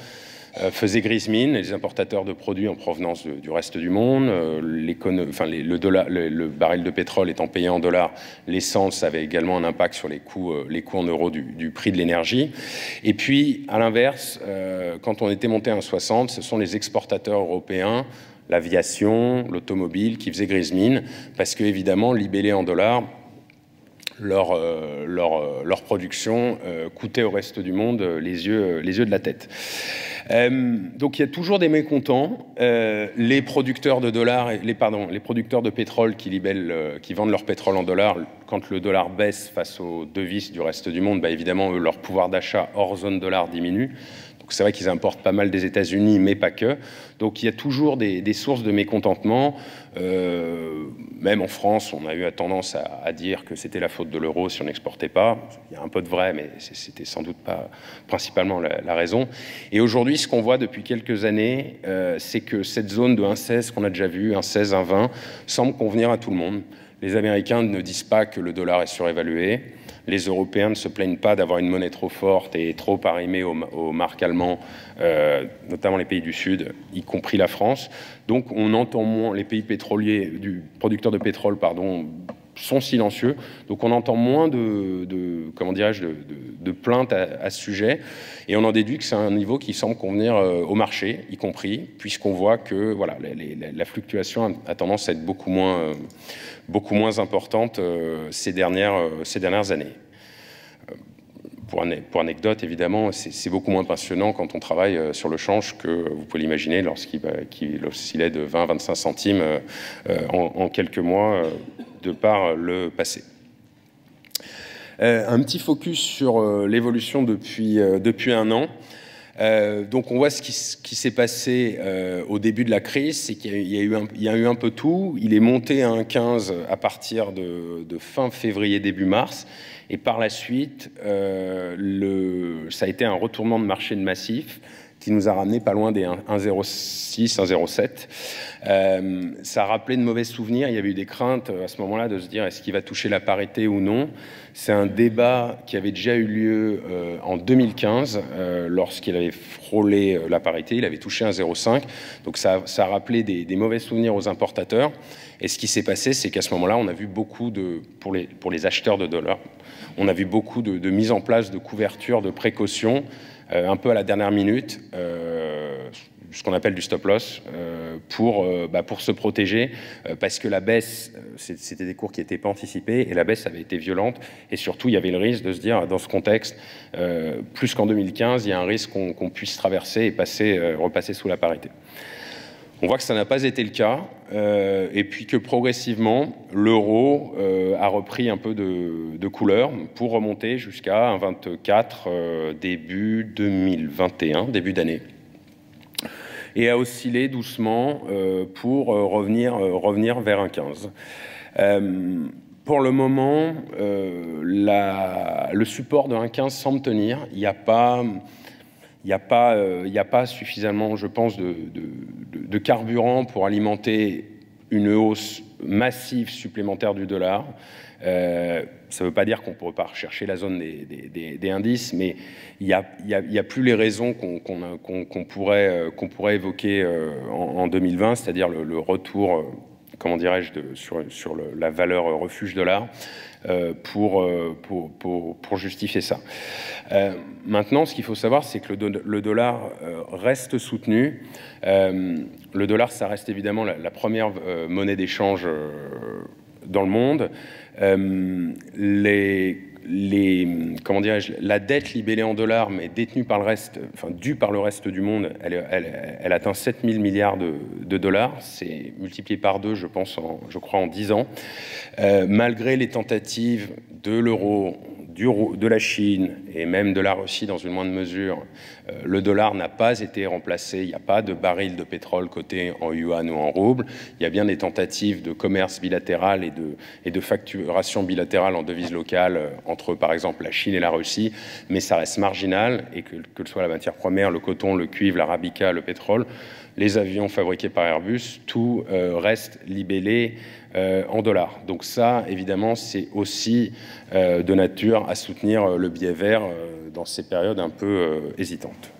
faisaient grise mine, les importateurs de produits en provenance du reste du monde, le baril de pétrole étant payé en dollars, l'essence avait également un impact sur les coûts en euros du prix de l'énergie. Et puis, à l'inverse, quand on était monté à 1,60, ce sont les exportateurs européens, l'aviation, l'automobile, qui faisaient grise mine, parce que évidemment, libellés en dollars, leur production coûtait au reste du monde les yeux de la tête. Donc il y a toujours des mécontents. Les producteurs les producteurs de pétrole qui vendent leur pétrole en dollars, quand le dollar baisse face aux devises du reste du monde, évidemment, leur pouvoir d'achat hors zone dollar diminue. Donc c'est vrai qu'ils importent pas mal des États-Unis, mais pas que. Donc il y a toujours des sources de mécontentement. Même en France, on a eu tendance à dire que c'était la faute de l'euro si on n'exportait pas. Il y a un peu de vrai, mais c'était sans doute pas principalement la raison. Et aujourd'hui, ce qu'on voit depuis quelques années, c'est que cette zone de 1,16 qu'on a déjà vue, 1,16, 1,20, semble convenir à tout le monde. Les Américains ne disent pas que le dollar est surévalué. Les Européens ne se plaignent pas d'avoir une monnaie trop forte et trop arrimée aux marques allemandes, notamment les pays du Sud, y compris la France. Donc on entend moins les pays pétroliers, producteurs de pétrole, sont silencieux. Donc on entend moins comment dirais-je, de plaintes à ce sujet. Et on en déduit que c'est un niveau qui semble convenir au marché, y compris, puisqu'on voit que voilà, la fluctuation a tendance à être beaucoup moins importante ces dernières années. Pour anecdote, évidemment, c'est beaucoup moins passionnant quand on travaille sur le change que vous pouvez l'imaginer lorsqu'il oscillait de 20-25 centimes en quelques mois de par le passé. Un petit focus sur l'évolution depuis un an. Donc on voit ce qui s'est passé au début de la crise, c'est qu'il y a eu un peu tout. Il est monté à 1,15 à partir de fin février, début mars. Et par la suite, ça a été un retournement de marché de massif qui nous a ramené pas loin des 1,06, 1,07. Ça a rappelé de mauvais souvenirs. Il y avait eu des craintes à ce moment-là de se dire est-ce qu'il va toucher la parité ou non. C'est un débat qui avait déjà eu lieu en 2015 lorsqu'il avait frôlé la parité. Il avait touché 1,05. Donc ça a rappelé des mauvais souvenirs aux importateurs. Et ce qui s'est passé, c'est qu'à ce moment-là, on a vu beaucoup pour les acheteurs de dollars, on a vu beaucoup de mise en place de couverture, de précautions, un peu à la dernière minute, ce qu'on appelle du stop loss, pour se protéger, parce que la baisse, c'était des cours qui n'étaient pas anticipés, et la baisse avait été violente, et surtout, il y avait le risque de se dire, dans ce contexte, plus qu'en 2015, il y a un risque qu'on puisse traverser et repasser sous la parité. On voit que ça n'a pas été le cas, et puis que progressivement, l'euro a repris un peu de couleur pour remonter jusqu'à 1,24 début 2021, début d'année, et a oscillé doucement pour revenir vers 1,15. Pour le moment, le support de 1,15 semble tenir. Il n'y a pas suffisamment, je pense, de carburant pour alimenter une hausse massive supplémentaire du dollar. Ça ne veut pas dire qu'on ne pourrait pas rechercher la zone des indices, mais il n'y a plus les raisons qu'on pourrait évoquer en 2020, c'est-à-dire le retour, comment dirais-je, sur la valeur refuge dollar. Pour justifier ça. Maintenant, ce qu'il faut savoir, c'est que le dollar reste soutenu. Le dollar, ça reste évidemment la première monnaie d'échange dans le monde. Comment dirais-je, la dette libellée en dollars, mais détenue par le reste, enfin due par le reste du monde, elle atteint 7 000 milliards de dollars. C'est multiplié par 2, je crois, en 10 ans. Malgré les tentatives de l'euro, de la Chine et même de la Russie dans une moindre mesure, le dollar n'a pas été remplacé. Il n'y a pas de baril de pétrole coté en yuan ou en rouble. Il y a bien des tentatives de commerce bilatéral et de facturation bilatérale en devise locale entre, par exemple, la Chine et la Russie, mais ça reste marginal, et que ce soit la matière première, le coton, le cuivre, l'arabica, le pétrole, les avions fabriqués par Airbus, tout reste libellé en dollars. Donc ça, évidemment, c'est aussi de nature à soutenir le billet vert dans ces périodes un peu hésitantes.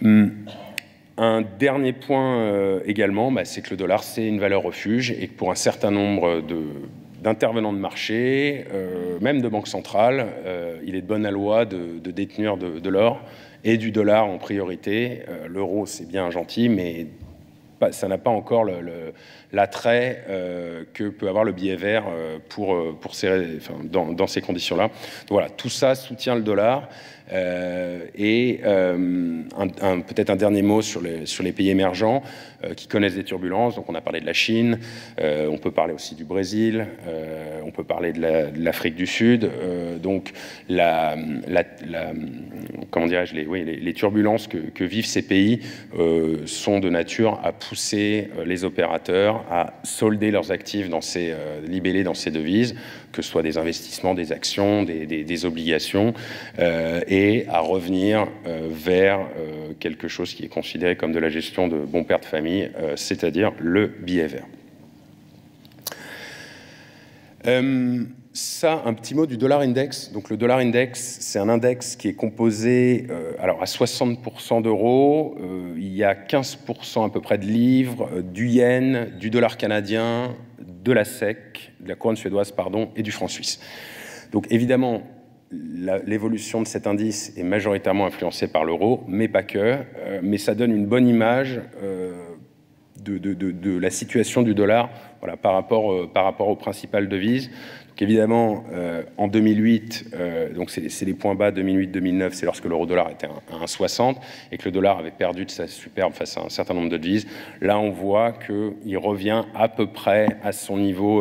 Un dernier point également, c'est que le dollar, c'est une valeur refuge, et que pour un certain nombre d'intervenants de marché, même de banques centrales, il est de bonne loi de détenir de l'or et du dollar en priorité. L'euro, c'est bien gentil, mais ça n'a pas encore l'attrait que peut avoir le billet vert dans ces conditions-là. Donc voilà, tout ça soutient le dollar. Et peut-être un dernier mot sur les pays émergents qui connaissent des turbulences. Donc on a parlé de la Chine, on peut parler aussi du Brésil, on peut parler de l'Afrique du Sud. Donc comment dirais-je, les turbulences que vivent ces pays sont de nature à pousser les opérateurs à solder leurs actifs libellés dans ces devises, que ce soit des investissements, des actions, des obligations, et à revenir vers quelque chose qui est considéré comme de la gestion de bon père de famille, c'est-à-dire le billet vert. Ça, un petit mot du dollar index. Donc le dollar index, c'est un index qui est composé à 60% d'euros. Il y a 15% à peu près de livres, du yen, du dollar canadien, de la SEC, de la couronne suédoise, pardon, et du franc suisse. Donc évidemment, l'évolution de cet indice est majoritairement influencée par l'euro, mais pas que, mais ça donne une bonne image de la situation du dollar, voilà, par rapport aux principales devises. Donc évidemment, en 2008, donc c'est les points bas 2008-2009, c'est lorsque l'euro-dollar était à 1,60 et que le dollar avait perdu de sa superbe face à un certain nombre de devises. Là, on voit qu'il revient à peu près à son niveau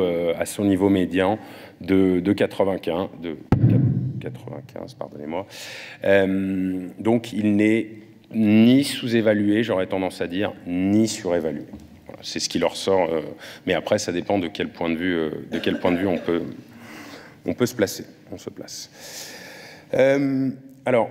médian de 95, pardonnez-moi. Donc il n'est ni sous-évalué, j'aurais tendance à dire, ni surévalué. Voilà, c'est ce qui leur sort. Mais après, ça dépend de quel point de vue on peut se placer. On se place. Alors,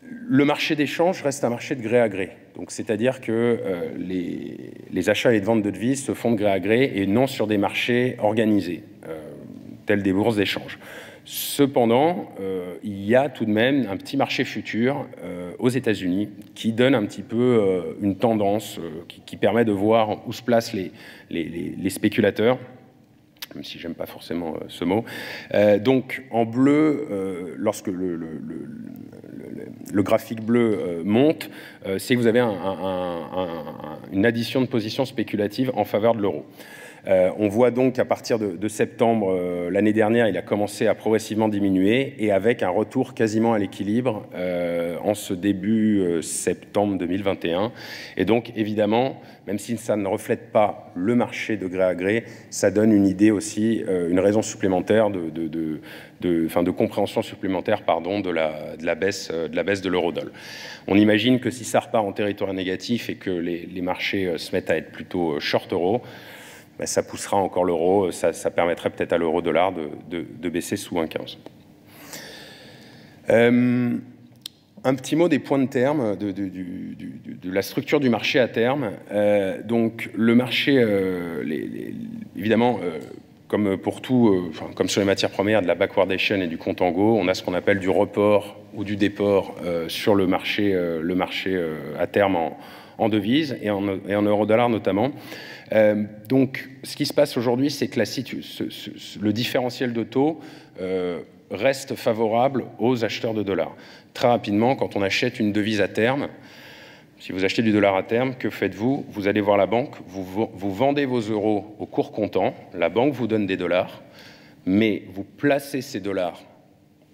le marché d'échange reste un marché de gré à gré. Donc, c'est-à-dire que les achats et les ventes de devises se font de gré à gré et non sur des marchés organisés, tels des bourses d'échange. Cependant, il y a tout de même un petit marché futur aux États-Unis qui donne un petit peu une tendance qui permet de voir où se placent les spéculateurs, même si j'aime pas forcément ce mot. Donc, en bleu, lorsque le graphique bleu monte, c'est que vous avez une addition de positions spéculatives en faveur de l'euro. On voit donc qu'à partir de septembre l'année dernière, il a commencé à progressivement diminuer et avec un retour quasiment à l'équilibre en ce début septembre 2021. Et donc, évidemment, même si ça ne reflète pas le marché de gré à gré, ça donne une idée aussi, une raison supplémentaire de compréhension supplémentaire, pardon, de la baisse de l'eurodoll. On imagine que si ça repart en territoire négatif et que les marchés se mettent à être plutôt short euro, ben, ça poussera encore l'euro, ça permettrait peut-être à l'euro-dollar de baisser sous 1,15. Un petit mot des points de terme, de la structure du marché à terme. Donc le marché, évidemment, comme pour tout, comme sur les matières premières, de la backwardation et du contango, on a ce qu'on appelle du report ou du déport sur le marché à terme en devises et en euro-dollar notamment. Donc, ce qui se passe aujourd'hui, c'est que le différentiel de taux reste favorable aux acheteurs de dollars. Très rapidement, quand on achète une devise à terme, si vous achetez du dollar à terme, que faites-vous? Vous allez voir la banque, vous vendez vos euros au cours comptant, la banque vous donne des dollars, mais vous placez ces dollars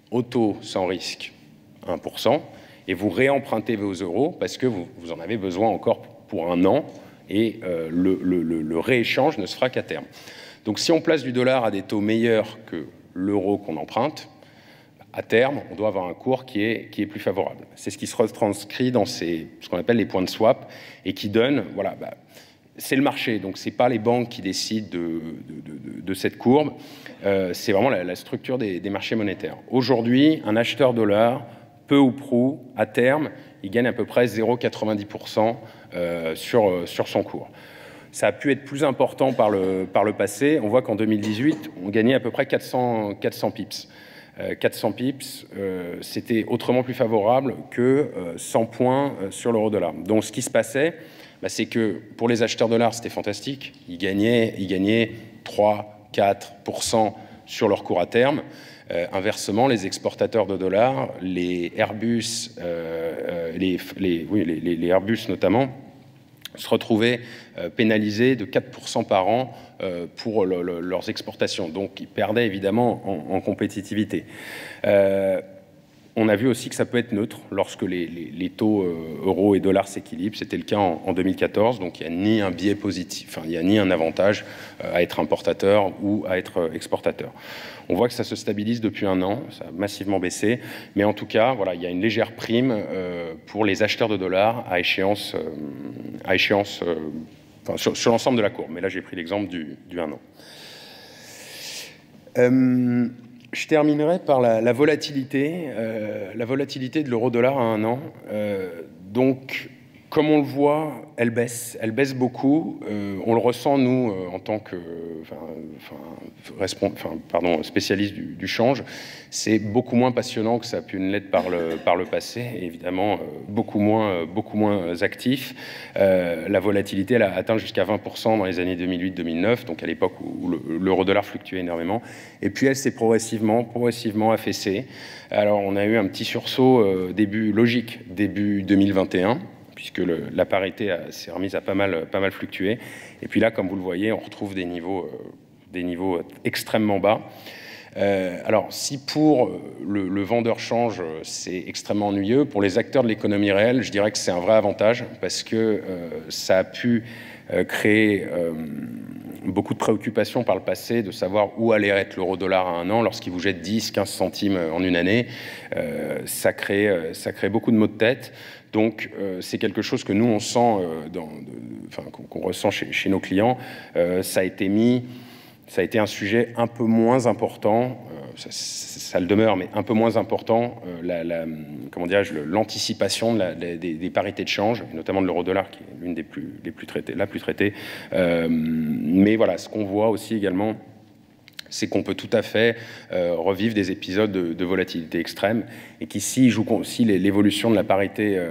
au taux sans risque 1%, et vous réempruntez vos euros parce que vous en avez besoin encore pour un an, et le rééchange ne se fera qu'à terme. Donc si on place du dollar à des taux meilleurs que l'euro qu'on emprunte, à terme, on doit avoir un cours qui est plus favorable. C'est ce qui se retranscrit dans ce qu'on appelle les points de swap et qui donne, voilà, c'est le marché, donc ce n'est pas les banques qui décident de cette courbe, c'est vraiment la structure des marchés monétaires. Aujourd'hui, un acheteur dollar, peu ou prou, à terme, il gagne à peu près 0,90% sur son cours. Ça a pu être plus important par le passé. On voit qu'en 2018, on gagnait à peu près 400 pips. 400 pips, c'était autrement plus favorable que 100 points sur l'euro-dollar. Donc ce qui se passait, c'est que pour les acheteurs dollars, c'était fantastique. Ils gagnaient 3-4% sur leur cours à terme. Inversement, les exportateurs de dollars, les Airbus, les Airbus notamment, se retrouvaient pénalisés de 4% par an pour leurs exportations. Donc, ils perdaient évidemment en compétitivité. On a vu aussi que ça peut être neutre lorsque les taux euros et dollars s'équilibrent. C'était le cas en 2014. Donc, il n'y a ni un biais positif, enfin, il n'y a ni un avantage à être importateur ou à être exportateur. On voit que ça se stabilise depuis un an, ça a massivement baissé. Mais en tout cas, voilà, il y a une légère prime pour les acheteurs de dollars à échéance sur l'ensemble de la courbe. Mais là, j'ai pris l'exemple du 1 an. Je terminerai par la volatilité de l'euro-dollar à 1 an. Donc, comme on le voit, elle baisse beaucoup. On le ressent, nous, en tant que spécialiste du change. C'est beaucoup moins passionnant que ça a pu l'être par le passé, et évidemment beaucoup moins actif. La volatilité, elle a atteint jusqu'à 20% dans les années 2008-2009, donc à l'époque où l'euro-dollar fluctuait énormément. Et puis elle s'est progressivement affaissée. Alors on a eu un petit sursaut début 2021, puisque la parité s'est remise à pas mal fluctuer. Et puis là, comme vous le voyez, on retrouve des niveaux extrêmement bas. Alors, si pour le vendeur change, c'est extrêmement ennuyeux, pour les acteurs de l'économie réelle, je dirais que c'est un vrai avantage, parce que ça a pu créer beaucoup de préoccupations par le passé, de savoir où allait être l'euro-dollar à un an. Lorsqu'il vous jette 10-15 centimes en une année, ça crée beaucoup de maux de tête. Donc, c'est quelque chose que nous, on sent, qu'on ressent chez nos clients. Ça a été un sujet un peu moins important, ça le demeure, mais un peu moins important, l'anticipation des parités de change, notamment de l'euro-dollar, qui est l'une des la plus traitée. Mais voilà, ce qu'on voit aussi également, c'est qu'on peut tout à fait revivre des épisodes de volatilité extrême, et qui, si l'évolution de la parité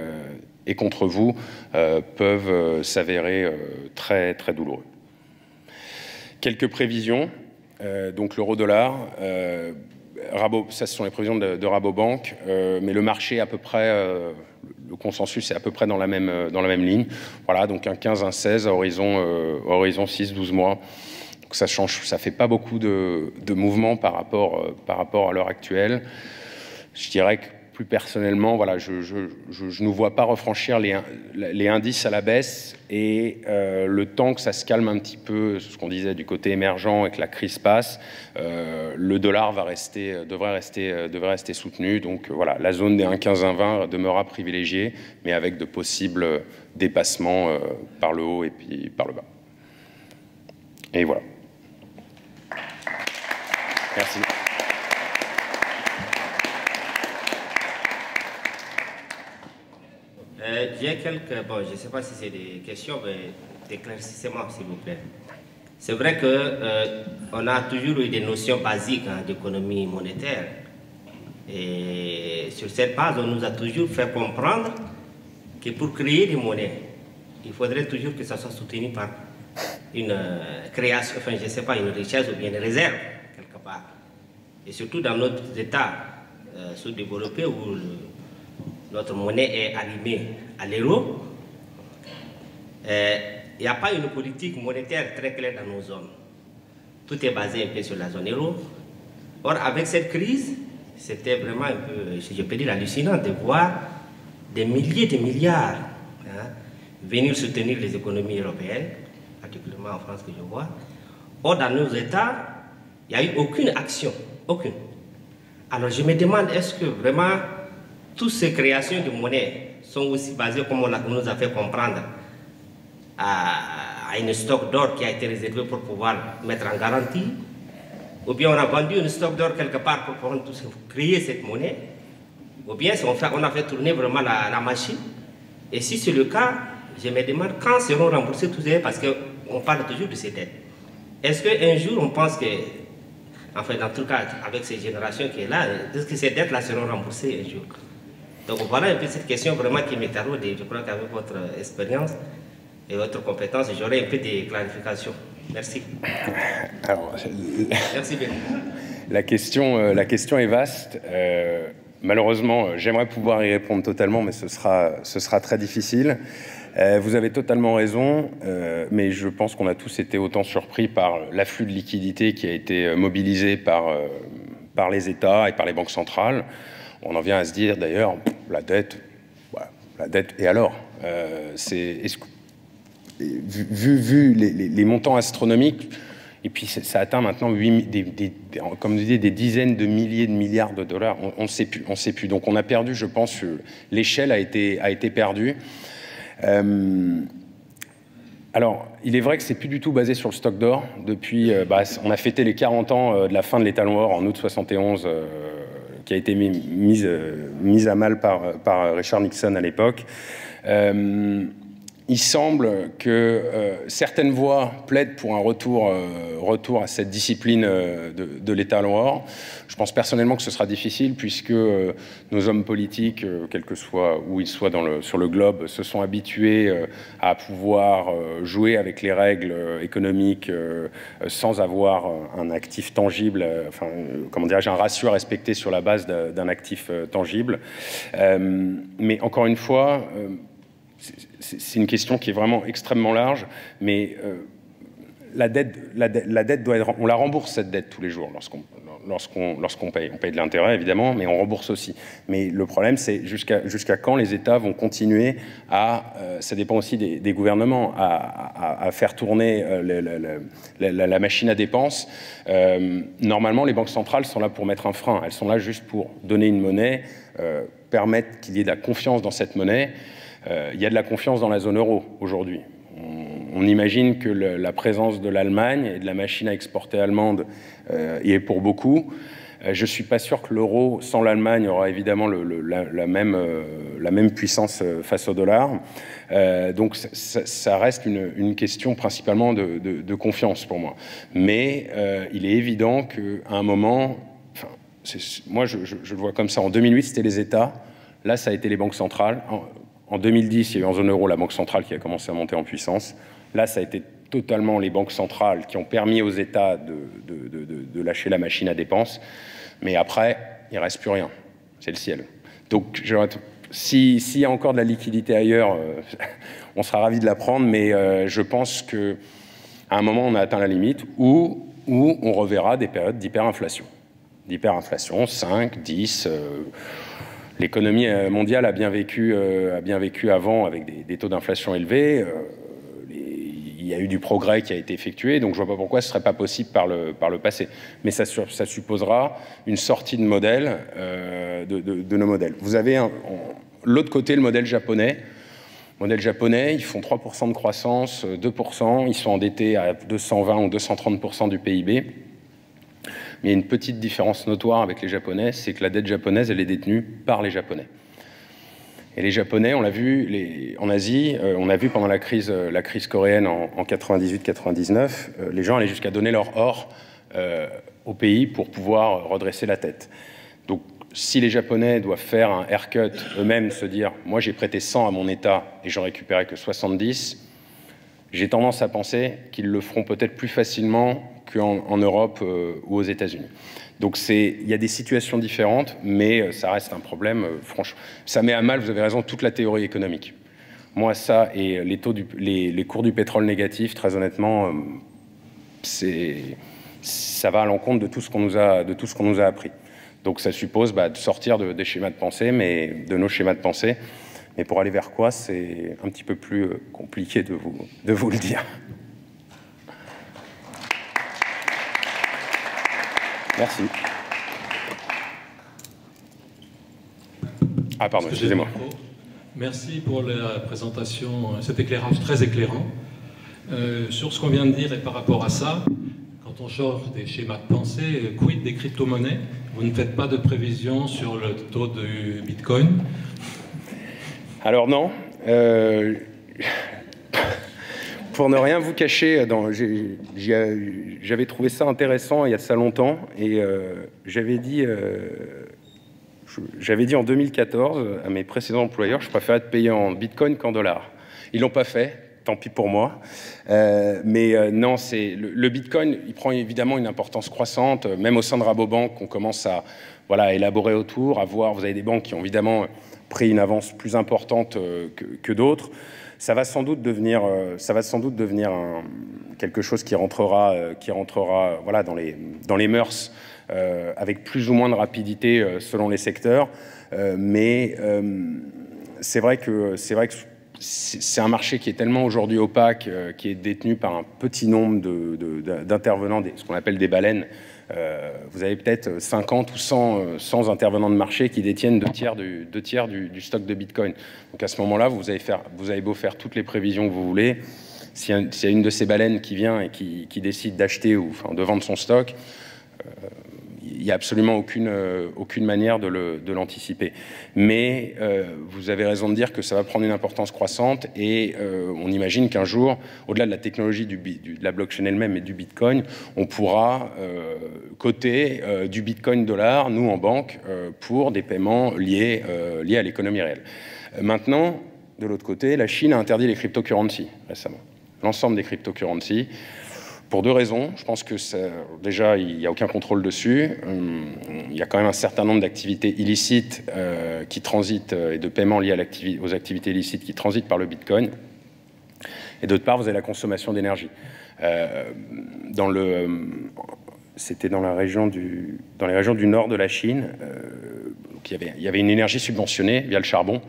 est contre vous, peuvent s'avérer très, très douloureux. Quelques prévisions. Donc l'euro-dollar, ça ce sont les prévisions de Rabobank, mais le marché à peu près, le consensus est à peu près dans la même ligne. Voilà, donc un 15, un 16 à horizon 6-12 mois. Donc ça fait pas beaucoup de mouvements par rapport à l'heure actuelle. Je dirais que plus personnellement, voilà, je ne nous vois pas refranchir les indices à la baisse, et le temps que ça se calme un petit peu, ce qu'on disait du côté émergent et que la crise passe, le dollar devrait rester soutenu. Donc voilà, la zone des 1,15-1,20 demeurera privilégiée, mais avec de possibles dépassements par le haut et puis par le bas. Et voilà. Merci. J'ai bon, je ne sais pas si c'est des questions, mais éclaircissez-moi, s'il vous plaît. C'est vrai qu'on a toujours eu des notions basiques d'économie monétaire. Et sur cette base, on nous a toujours fait comprendre que pour créer des monnaies, il faudrait toujours que ça soit soutenu par une création, enfin, je ne sais pas, une richesse ou bien une réserve, quelque part. Et surtout dans notre État sous-développé où notre monnaie est animée à l'euro, il n'y a pas une politique monétaire très claire dans nos zones. Tout est basé un peu sur la zone euro. Or, avec cette crise, c'était vraiment un peu, je peux dire, hallucinant de voir des milliers de milliards venir soutenir les économies européennes, particulièrement en France que je vois. Or, dans nos États, il n'y a eu aucune action, aucune. Alors, je me demande, est-ce que vraiment toutes ces créations de monnaie sont aussi basées, comme on nous a fait comprendre, à une stock d'or qui a été réservée pour pouvoir mettre en garantie, ou bien on a vendu une stock d'or quelque part pour pouvoir créer cette monnaie, ou bien on a fait tourner vraiment la machine. Et si c'est le cas, je me demande quand seront remboursés tous ces dettes, parce qu'on parle toujours de ces dettes. Est-ce qu'un jour on pense que, enfin dans tout cas avec ces générations qui est là, est-ce que ces dettes-là seront remboursées un jour? Donc voilà un peu cette question vraiment qui m'est taraude, et je crois qu'avec votre expérience et votre compétence, j'aurai un peu de clarifications. Merci. Alors, merci bien. La question est vaste. Malheureusement, j'aimerais pouvoir y répondre totalement, mais ce sera très difficile. Vous avez totalement raison, mais je pense qu'on a tous été autant surpris par l'afflux de liquidités qui a été mobilisé par les États et par les banques centrales. On en vient à se dire, d'ailleurs, la dette, et alors vu les montants astronomiques, et puis ça atteint maintenant comme vous disiez, des dizaines de milliers de milliards de dollars, on ne sait plus. Donc on a perdu, je pense, l'échelle a été perdue. Alors, il est vrai que c'est plus du tout basé sur le stock d'or. Depuis, on a fêté les 40 ans de la fin de l'étalon or en août 71, qui a été mise à mal par Richard Nixon à l'époque. Il semble que certaines voix plaident pour un retour à cette discipline de l'État noir. Je pense personnellement que ce sera difficile puisque nos hommes politiques, quel que soit où ils soient sur le globe, se sont habitués à pouvoir jouer avec les règles économiques sans avoir un actif tangible, comment dirais-je, un ratio à respecter sur la base d'un actif tangible. Mais encore une fois, c'est une question qui est vraiment extrêmement large, mais la dette doit être, on la rembourse cette dette tous les jours lorsqu'on paye. On paye de l'intérêt évidemment, mais on rembourse aussi. Mais le problème, c'est jusqu'à quand les États vont continuer ça dépend aussi des gouvernements, à faire tourner la machine à dépenses. Normalement, les banques centrales sont là pour mettre un frein. Elles sont là juste pour donner une monnaie, permettre qu'il y ait de la confiance dans cette monnaie. Il y a de la confiance dans la zone euro aujourd'hui. On imagine que la présence de l'Allemagne et de la machine à exporter allemande y est pour beaucoup. Je ne suis pas sûr que l'euro, sans l'Allemagne, aura évidemment la même puissance face au dollar. Donc ça reste une question principalement de confiance pour moi. Mais il est évident qu'à un moment, moi je le vois comme ça, en 2008 c'était les États, là ça a été les banques centrales. En 2010, il y a eu en zone euro la Banque centrale qui a commencé à monter en puissance. Là, ça a été totalement les banques centrales qui ont permis aux États de lâcher la machine à dépenses. Mais après, il ne reste plus rien. C'est le ciel. Donc, s'il y a encore de la liquidité ailleurs, on sera ravis de la prendre. Mais je pense qu'à un moment, on a atteint la limite où on reverra des périodes d'hyperinflation. D'hyperinflation, 5, 10... L'économie mondiale a bien vécu avant avec des taux d'inflation élevés. Il y a eu du progrès qui a été effectué, donc je ne vois pas pourquoi ce ne serait pas possible par le passé. Mais ça supposera une sortie de modèle, de nos modèles. Vous avez l'autre côté, le modèle japonais. Modèle japonais, ils font 3% de croissance, 2%, ils sont endettés à 220 ou 230% du PIB. Mais il y a une petite différence notoire avec les Japonais, c'est que la dette japonaise, elle est détenue par les Japonais. Et les Japonais, on l'a vu en Asie, on a vu pendant la crise coréenne en 98-99, les gens allaient jusqu'à donner leur or au pays pour pouvoir redresser la tête. Donc, si les Japonais doivent faire un haircut eux-mêmes, se dire « moi j'ai prêté 100 à mon État et j'en récupérais que 70 », j'ai tendance à penser qu'ils le feront peut-être plus facilement qu'en Europe ou aux États-Unis. Donc il y a des situations différentes, mais ça reste un problème, franchement. Ça met à mal, vous avez raison, toute la théorie économique. Moi, ça et les cours du pétrole négatifs, très honnêtement, ça va à l'encontre de tout ce qu'on nous a appris. Donc ça suppose de sortir des schémas de pensée, mais de nos schémas de pensée. Mais pour aller vers quoi, c'est un petit peu plus compliqué de vous le dire. Merci. Ah pardon, excusez-moi. Merci pour la présentation, cet éclairage très éclairant. Sur ce qu'on vient de dire et par rapport à ça, quand on change des schémas de pensée, quid des crypto-monnaies? Vous ne faites pas de prévision sur le taux du Bitcoin? Alors non. Pour ne rien vous cacher, j'avais trouvé ça intéressant il y a de ça longtemps, et j'avais dit en 2014 à mes précédents employeurs, je préférais être payé en bitcoin qu'en dollars. Ils l'ont pas fait, tant pis pour moi. Mais non, le bitcoin, il prend évidemment une importance croissante, même au sein de Rabobank, on commence à élaborer autour, à voir. Vous avez des banques qui ont évidemment pris une avance plus importante que d'autres. Ça va sans doute devenir quelque chose qui rentrera dans les mœurs avec plus ou moins de rapidité selon les secteurs. Mais c'est vrai que c'est un marché qui est tellement aujourd'hui opaque, qui est détenu par un petit nombre d'intervenants, ce qu'on appelle des baleines. Vous avez peut-être 50 ou 100 intervenants de marché qui détiennent deux tiers du stock de Bitcoin. Donc à ce moment-là, vous avez beau faire toutes les prévisions que vous voulez, s'il y a une de ces baleines qui vient et qui décide d'acheter ou de vendre son stock, il n'y a absolument aucune manière de l'anticiper. Mais vous avez raison de dire que ça va prendre une importance croissante et on imagine qu'un jour, au-delà de la technologie de la blockchain elle-même et du Bitcoin, on pourra coter du Bitcoin dollar, nous en banque, pour des paiements liés à l'économie réelle. Maintenant, de l'autre côté, la Chine a interdit les cryptocurrencies récemment. L'ensemble des cryptocurrencies, pour deux raisons. Je pense que déjà, il n'y a aucun contrôle dessus. Il y a quand même un certain nombre d'activités illicites qui transitent et de paiements liés aux activités illicites qui transitent par le Bitcoin. Et d'autre part, vous avez la consommation d'énergie. C'était dans les régions du nord de la Chine. Il y avait une énergie subventionnée via le charbon.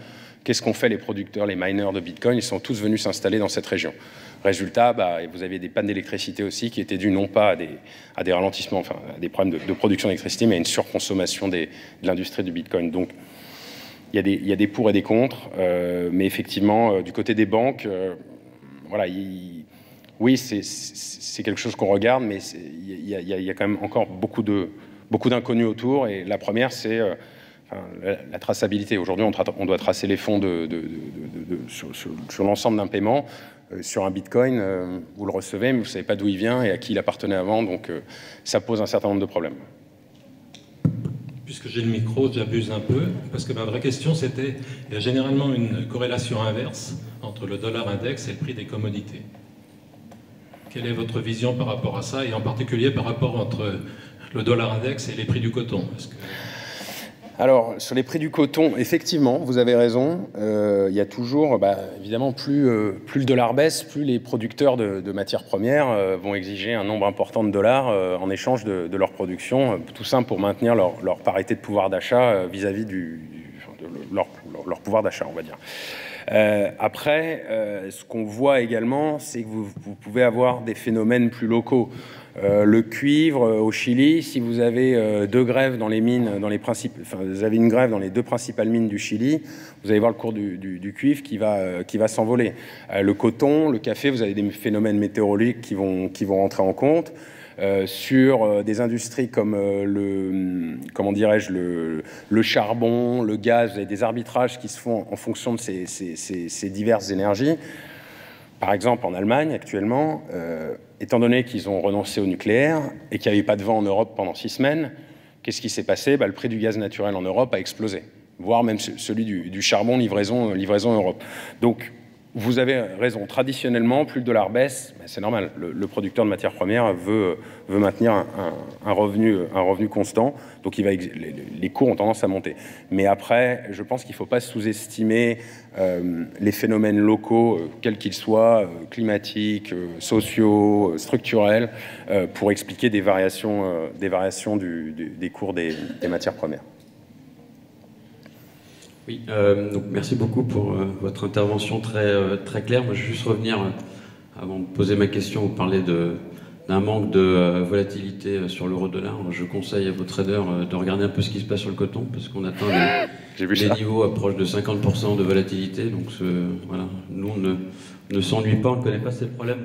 Qu'est-ce qu'ont fait les producteurs, les miners de Bitcoin? Ils sont tous venus s'installer dans cette région. Résultat, vous avez des pannes d'électricité aussi qui étaient dues non pas à des ralentissements, enfin à des problèmes de production d'électricité, mais à une surconsommation de l'industrie du Bitcoin. Donc, il y a des pour et des contre, mais effectivement, du côté des banques, voilà, oui, c'est quelque chose qu'on regarde, mais il y a quand même encore beaucoup d'inconnus autour. Et la première, c'est la traçabilité. Aujourd'hui, on doit tracer les fonds sur l'ensemble d'un paiement. Sur un Bitcoin, vous le recevez, mais vous ne savez pas d'où il vient et à qui il appartenait avant. Donc, ça pose un certain nombre de problèmes. Puisque j'ai le micro, j'abuse un peu, parce que ma vraie question, c'était, il y a généralement une corrélation inverse entre le dollar index et le prix des commodités. Quelle est votre vision par rapport à ça, et en particulier par rapport entre le dollar index et les prix du coton? Alors, sur les prix du coton, effectivement, vous avez raison. Il y a toujours, évidemment, plus le dollar baisse, plus les producteurs de matières premières vont exiger un nombre important de dollars en échange de leur production, tout simple pour maintenir leur parité de pouvoir d'achat vis-à-vis de leur pouvoir d'achat, on va dire. Après, ce qu'on voit également, c'est que vous pouvez avoir des phénomènes plus locaux. Le cuivre au Chili, si vous avez deux grèves dans les mines, vous avez une grève dans les deux principales mines du Chili, vous allez voir le cours du cuivre qui va s'envoler. Le coton, le café, vous avez des phénomènes météorologiques qui vont rentrer en compte. Sur des industries comme le charbon, le gaz, vous avez des arbitrages qui se font en fonction de ces diverses énergies. Par exemple, en Allemagne, actuellement, étant donné qu'ils ont renoncé au nucléaire et qu'il n'y avait pas de vent en Europe pendant 6 semaines, qu'est-ce qui s'est passé? Le prix du gaz naturel en Europe a explosé, voire même celui du charbon livraison Europe. Donc, vous avez raison. Traditionnellement, plus le dollar baisse, c'est normal. Le producteur de matières premières veut maintenir un revenu constant. Donc, les cours ont tendance à monter. Mais après, je pense qu'il ne faut pas sous-estimer les phénomènes locaux, quels qu'ils soient, climatiques, sociaux, structurels, pour expliquer des variations des cours des matières premières. Oui, donc merci beaucoup pour votre intervention très claire. Moi, je vais juste revenir, avant de poser ma question, vous parlez d'un manque de volatilité sur l'euro-dollar. Je conseille à vos traders de regarder un peu ce qui se passe sur le coton, parce qu'on atteint des niveaux approches de 50% de volatilité. Donc voilà, nous, on ne s'ennuie pas, on ne connaît pas ces problèmes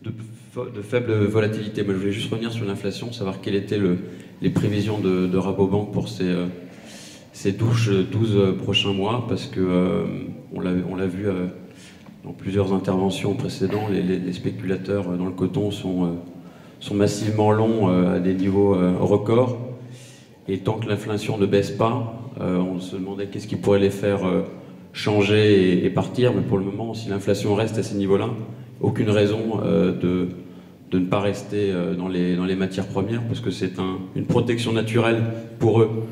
de faible volatilité. Moi, je voulais juste revenir sur l'inflation, savoir quelles étaient les prévisions de Rabobank pour ces 12 prochains mois, parce que on l'a vu dans plusieurs interventions précédentes, les spéculateurs dans le coton sont massivement longs à des niveaux records, et tant que l'inflation ne baisse pas, on se demandait qu'est-ce qui pourrait les faire changer et partir, mais pour le moment, si l'inflation reste à ces niveaux-là, aucune raison de ne pas rester dans les matières premières, parce que c'est une protection naturelle pour eux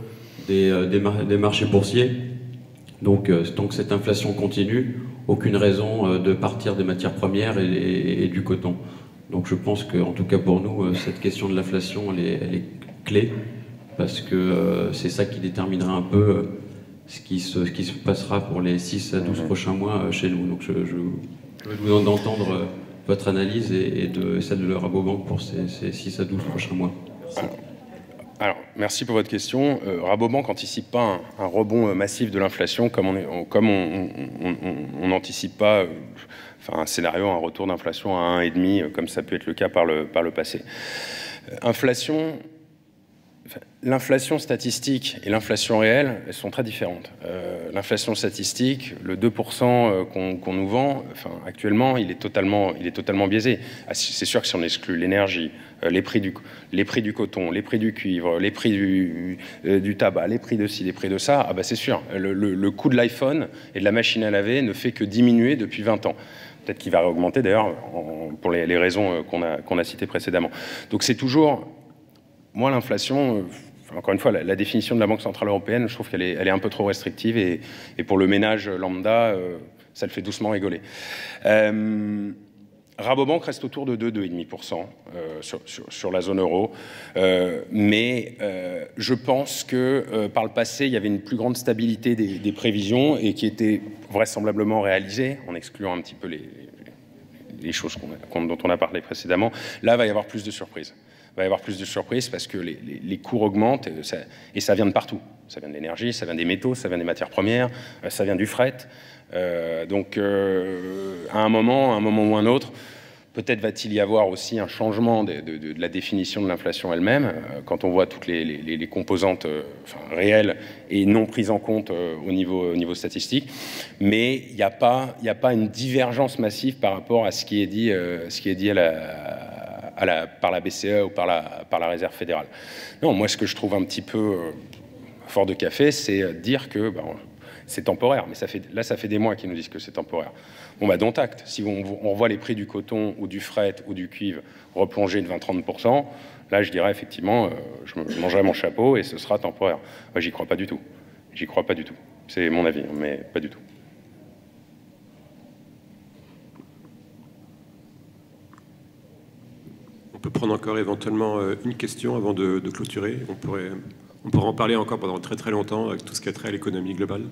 des marchés boursiers. Donc tant que cette inflation continue, aucune raison de partir des matières premières et du coton. Donc je pense qu'en tout cas pour nous, cette question de l'inflation, elle est clé, parce que c'est ça qui déterminera un peu ce qui se passera pour les 6 à 12 prochains mois chez nous. Donc je veux vous entendre votre analyse et celle de Rabobank pour ces 6 à 12 prochains mois. Merci. Alors, merci pour votre question. Rabobank n'anticipe pas un rebond massif de l'inflation comme on n'anticipe pas un scénario, un retour d'inflation à 1,5 comme ça peut être le cas par le passé. Inflation, L'inflation statistique et l'inflation réelle, elles sont très différentes. L'inflation statistique, le 2% qu'on nous vend, enfin, actuellement, il est totalement biaisé. Ah, c'est sûr que si on exclut l'énergie, les prix du coton, les prix du cuivre, les prix du tabac, les prix de ci, les prix de ça, ah bah c'est sûr, le coût de l'iPhone et de la machine à laver ne fait que diminuer depuis 20 ans. Peut-être qu'il va augmenter d'ailleurs pour les raisons qu'on a citées précédemment. Donc c'est toujours, moi l'inflation... Encore une fois, la définition de la Banque Centrale Européenne, je trouve qu'elle est un peu trop restrictive et pour le ménage lambda, ça le fait doucement rigoler. Rabobank reste autour de 2,5% sur la zone euro, mais je pense que par le passé, il y avait une plus grande stabilité des prévisions et qui était vraisemblablement réalisée, en excluant un petit peu les choses dont on a parlé précédemment. Là, il va y avoir plus de surprises. Il va y avoir plus de surprises parce que les cours augmentent et ça vient de partout. Ça vient de l'énergie, ça vient des métaux, ça vient des matières premières, ça vient du fret. Donc, à un moment ou un autre, peut-être va-t-il y avoir aussi un changement de la définition de l'inflation elle-même, quand on voit toutes les composantes réelles et non prises en compte au niveau statistique. Mais il n'y a pas une divergence massive par rapport à ce qui est dit par la BCE ou par la Réserve fédérale. Non, moi, ce que je trouve un petit peu fort de café, c'est dire que c'est temporaire. Mais ça fait des mois qu'ils nous disent que c'est temporaire. Bon, bah, dont acte. Si on revoit les prix du coton ou du fret ou du cuivre replonger de 20-30%, là, je dirais effectivement, je mangerai mon chapeau et ce sera temporaire. Moi, j'y crois pas du tout. J'y crois pas du tout. C'est mon avis, mais pas du tout. On peut prendre encore éventuellement une question avant de clôturer. On pourrait en parler encore pendant très très longtemps avec tout ce qui a trait à l'économie globale.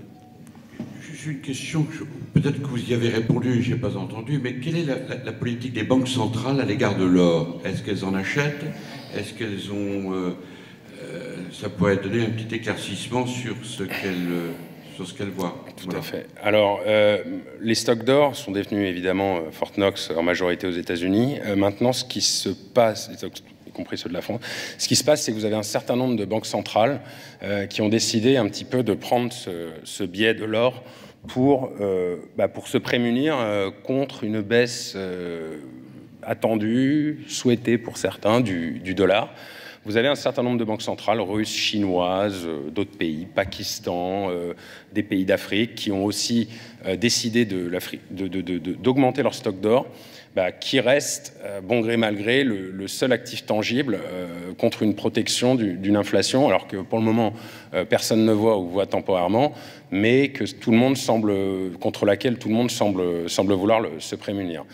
Juste une question, peut-être que vous y avez répondu, je n'ai pas entendu, mais quelle est la politique des banques centrales à l'égard de l'or? Est-ce qu'elles en achètent? Est-ce qu'elles ont... ça pourrait donner un petit éclaircissement sur ce qu'elles voient. Tout à fait. Alors, les stocks d'or sont détenus évidemment Fort Knox en majorité aux États-Unis. Maintenant, ce qui se passe, y compris ceux de la France, ce qui se passe, c'est que vous avez un certain nombre de banques centrales qui ont décidé un petit peu de prendre ce biais de l'or pour se prémunir contre une baisse attendue, souhaitée pour certains, du dollar. Vous avez un certain nombre de banques centrales, russes, chinoises, d'autres pays, Pakistan, des pays d'Afrique, qui ont aussi décidé d'augmenter leur stock d'or, qui reste, bon gré mal gré, le seul actif tangible contre une protection d'une inflation, alors que pour le moment, personne ne voit ou voit temporairement, mais que contre laquelle tout le monde semble vouloir se prémunir.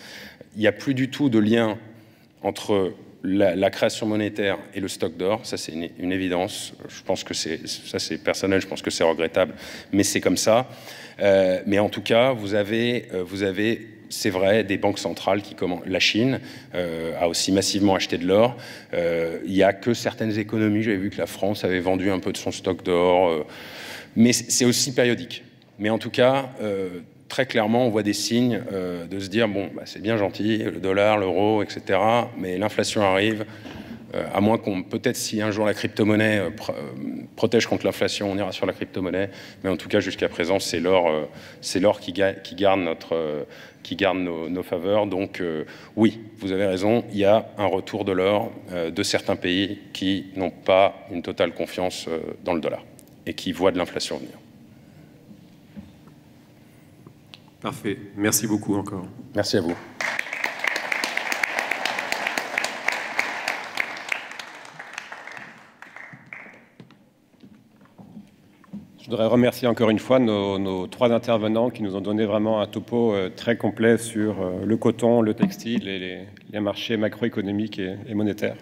Il n'y a plus du tout de lien entre la création monétaire et le stock d'or, ça c'est une évidence. Je pense que c'est personnel, je pense que c'est regrettable, mais c'est comme ça. Mais en tout cas, vous avez c'est vrai, des banques centrales la Chine a aussi massivement acheté de l'or. Il n'y a que certaines économies, j'avais vu que la France avait vendu un peu de son stock d'or, mais c'est aussi périodique. Mais en tout cas, très clairement, on voit des signes de se dire, bon, c'est bien gentil, le dollar, l'euro, etc., mais l'inflation arrive, à moins peut-être si un jour la crypto-monnaie protège contre l'inflation, on ira sur la crypto-monnaie, mais en tout cas, jusqu'à présent, c'est l'or qui garde nos faveurs. Donc, oui, vous avez raison, il y a un retour de l'or de certains pays qui n'ont pas une totale confiance dans le dollar et qui voient de l'inflation venir. Parfait. Merci beaucoup encore. Merci à vous. Je voudrais remercier encore une fois nos trois intervenants qui nous ont donné vraiment un topo très complet sur le coton, le textile et les marchés macroéconomiques et monétaires.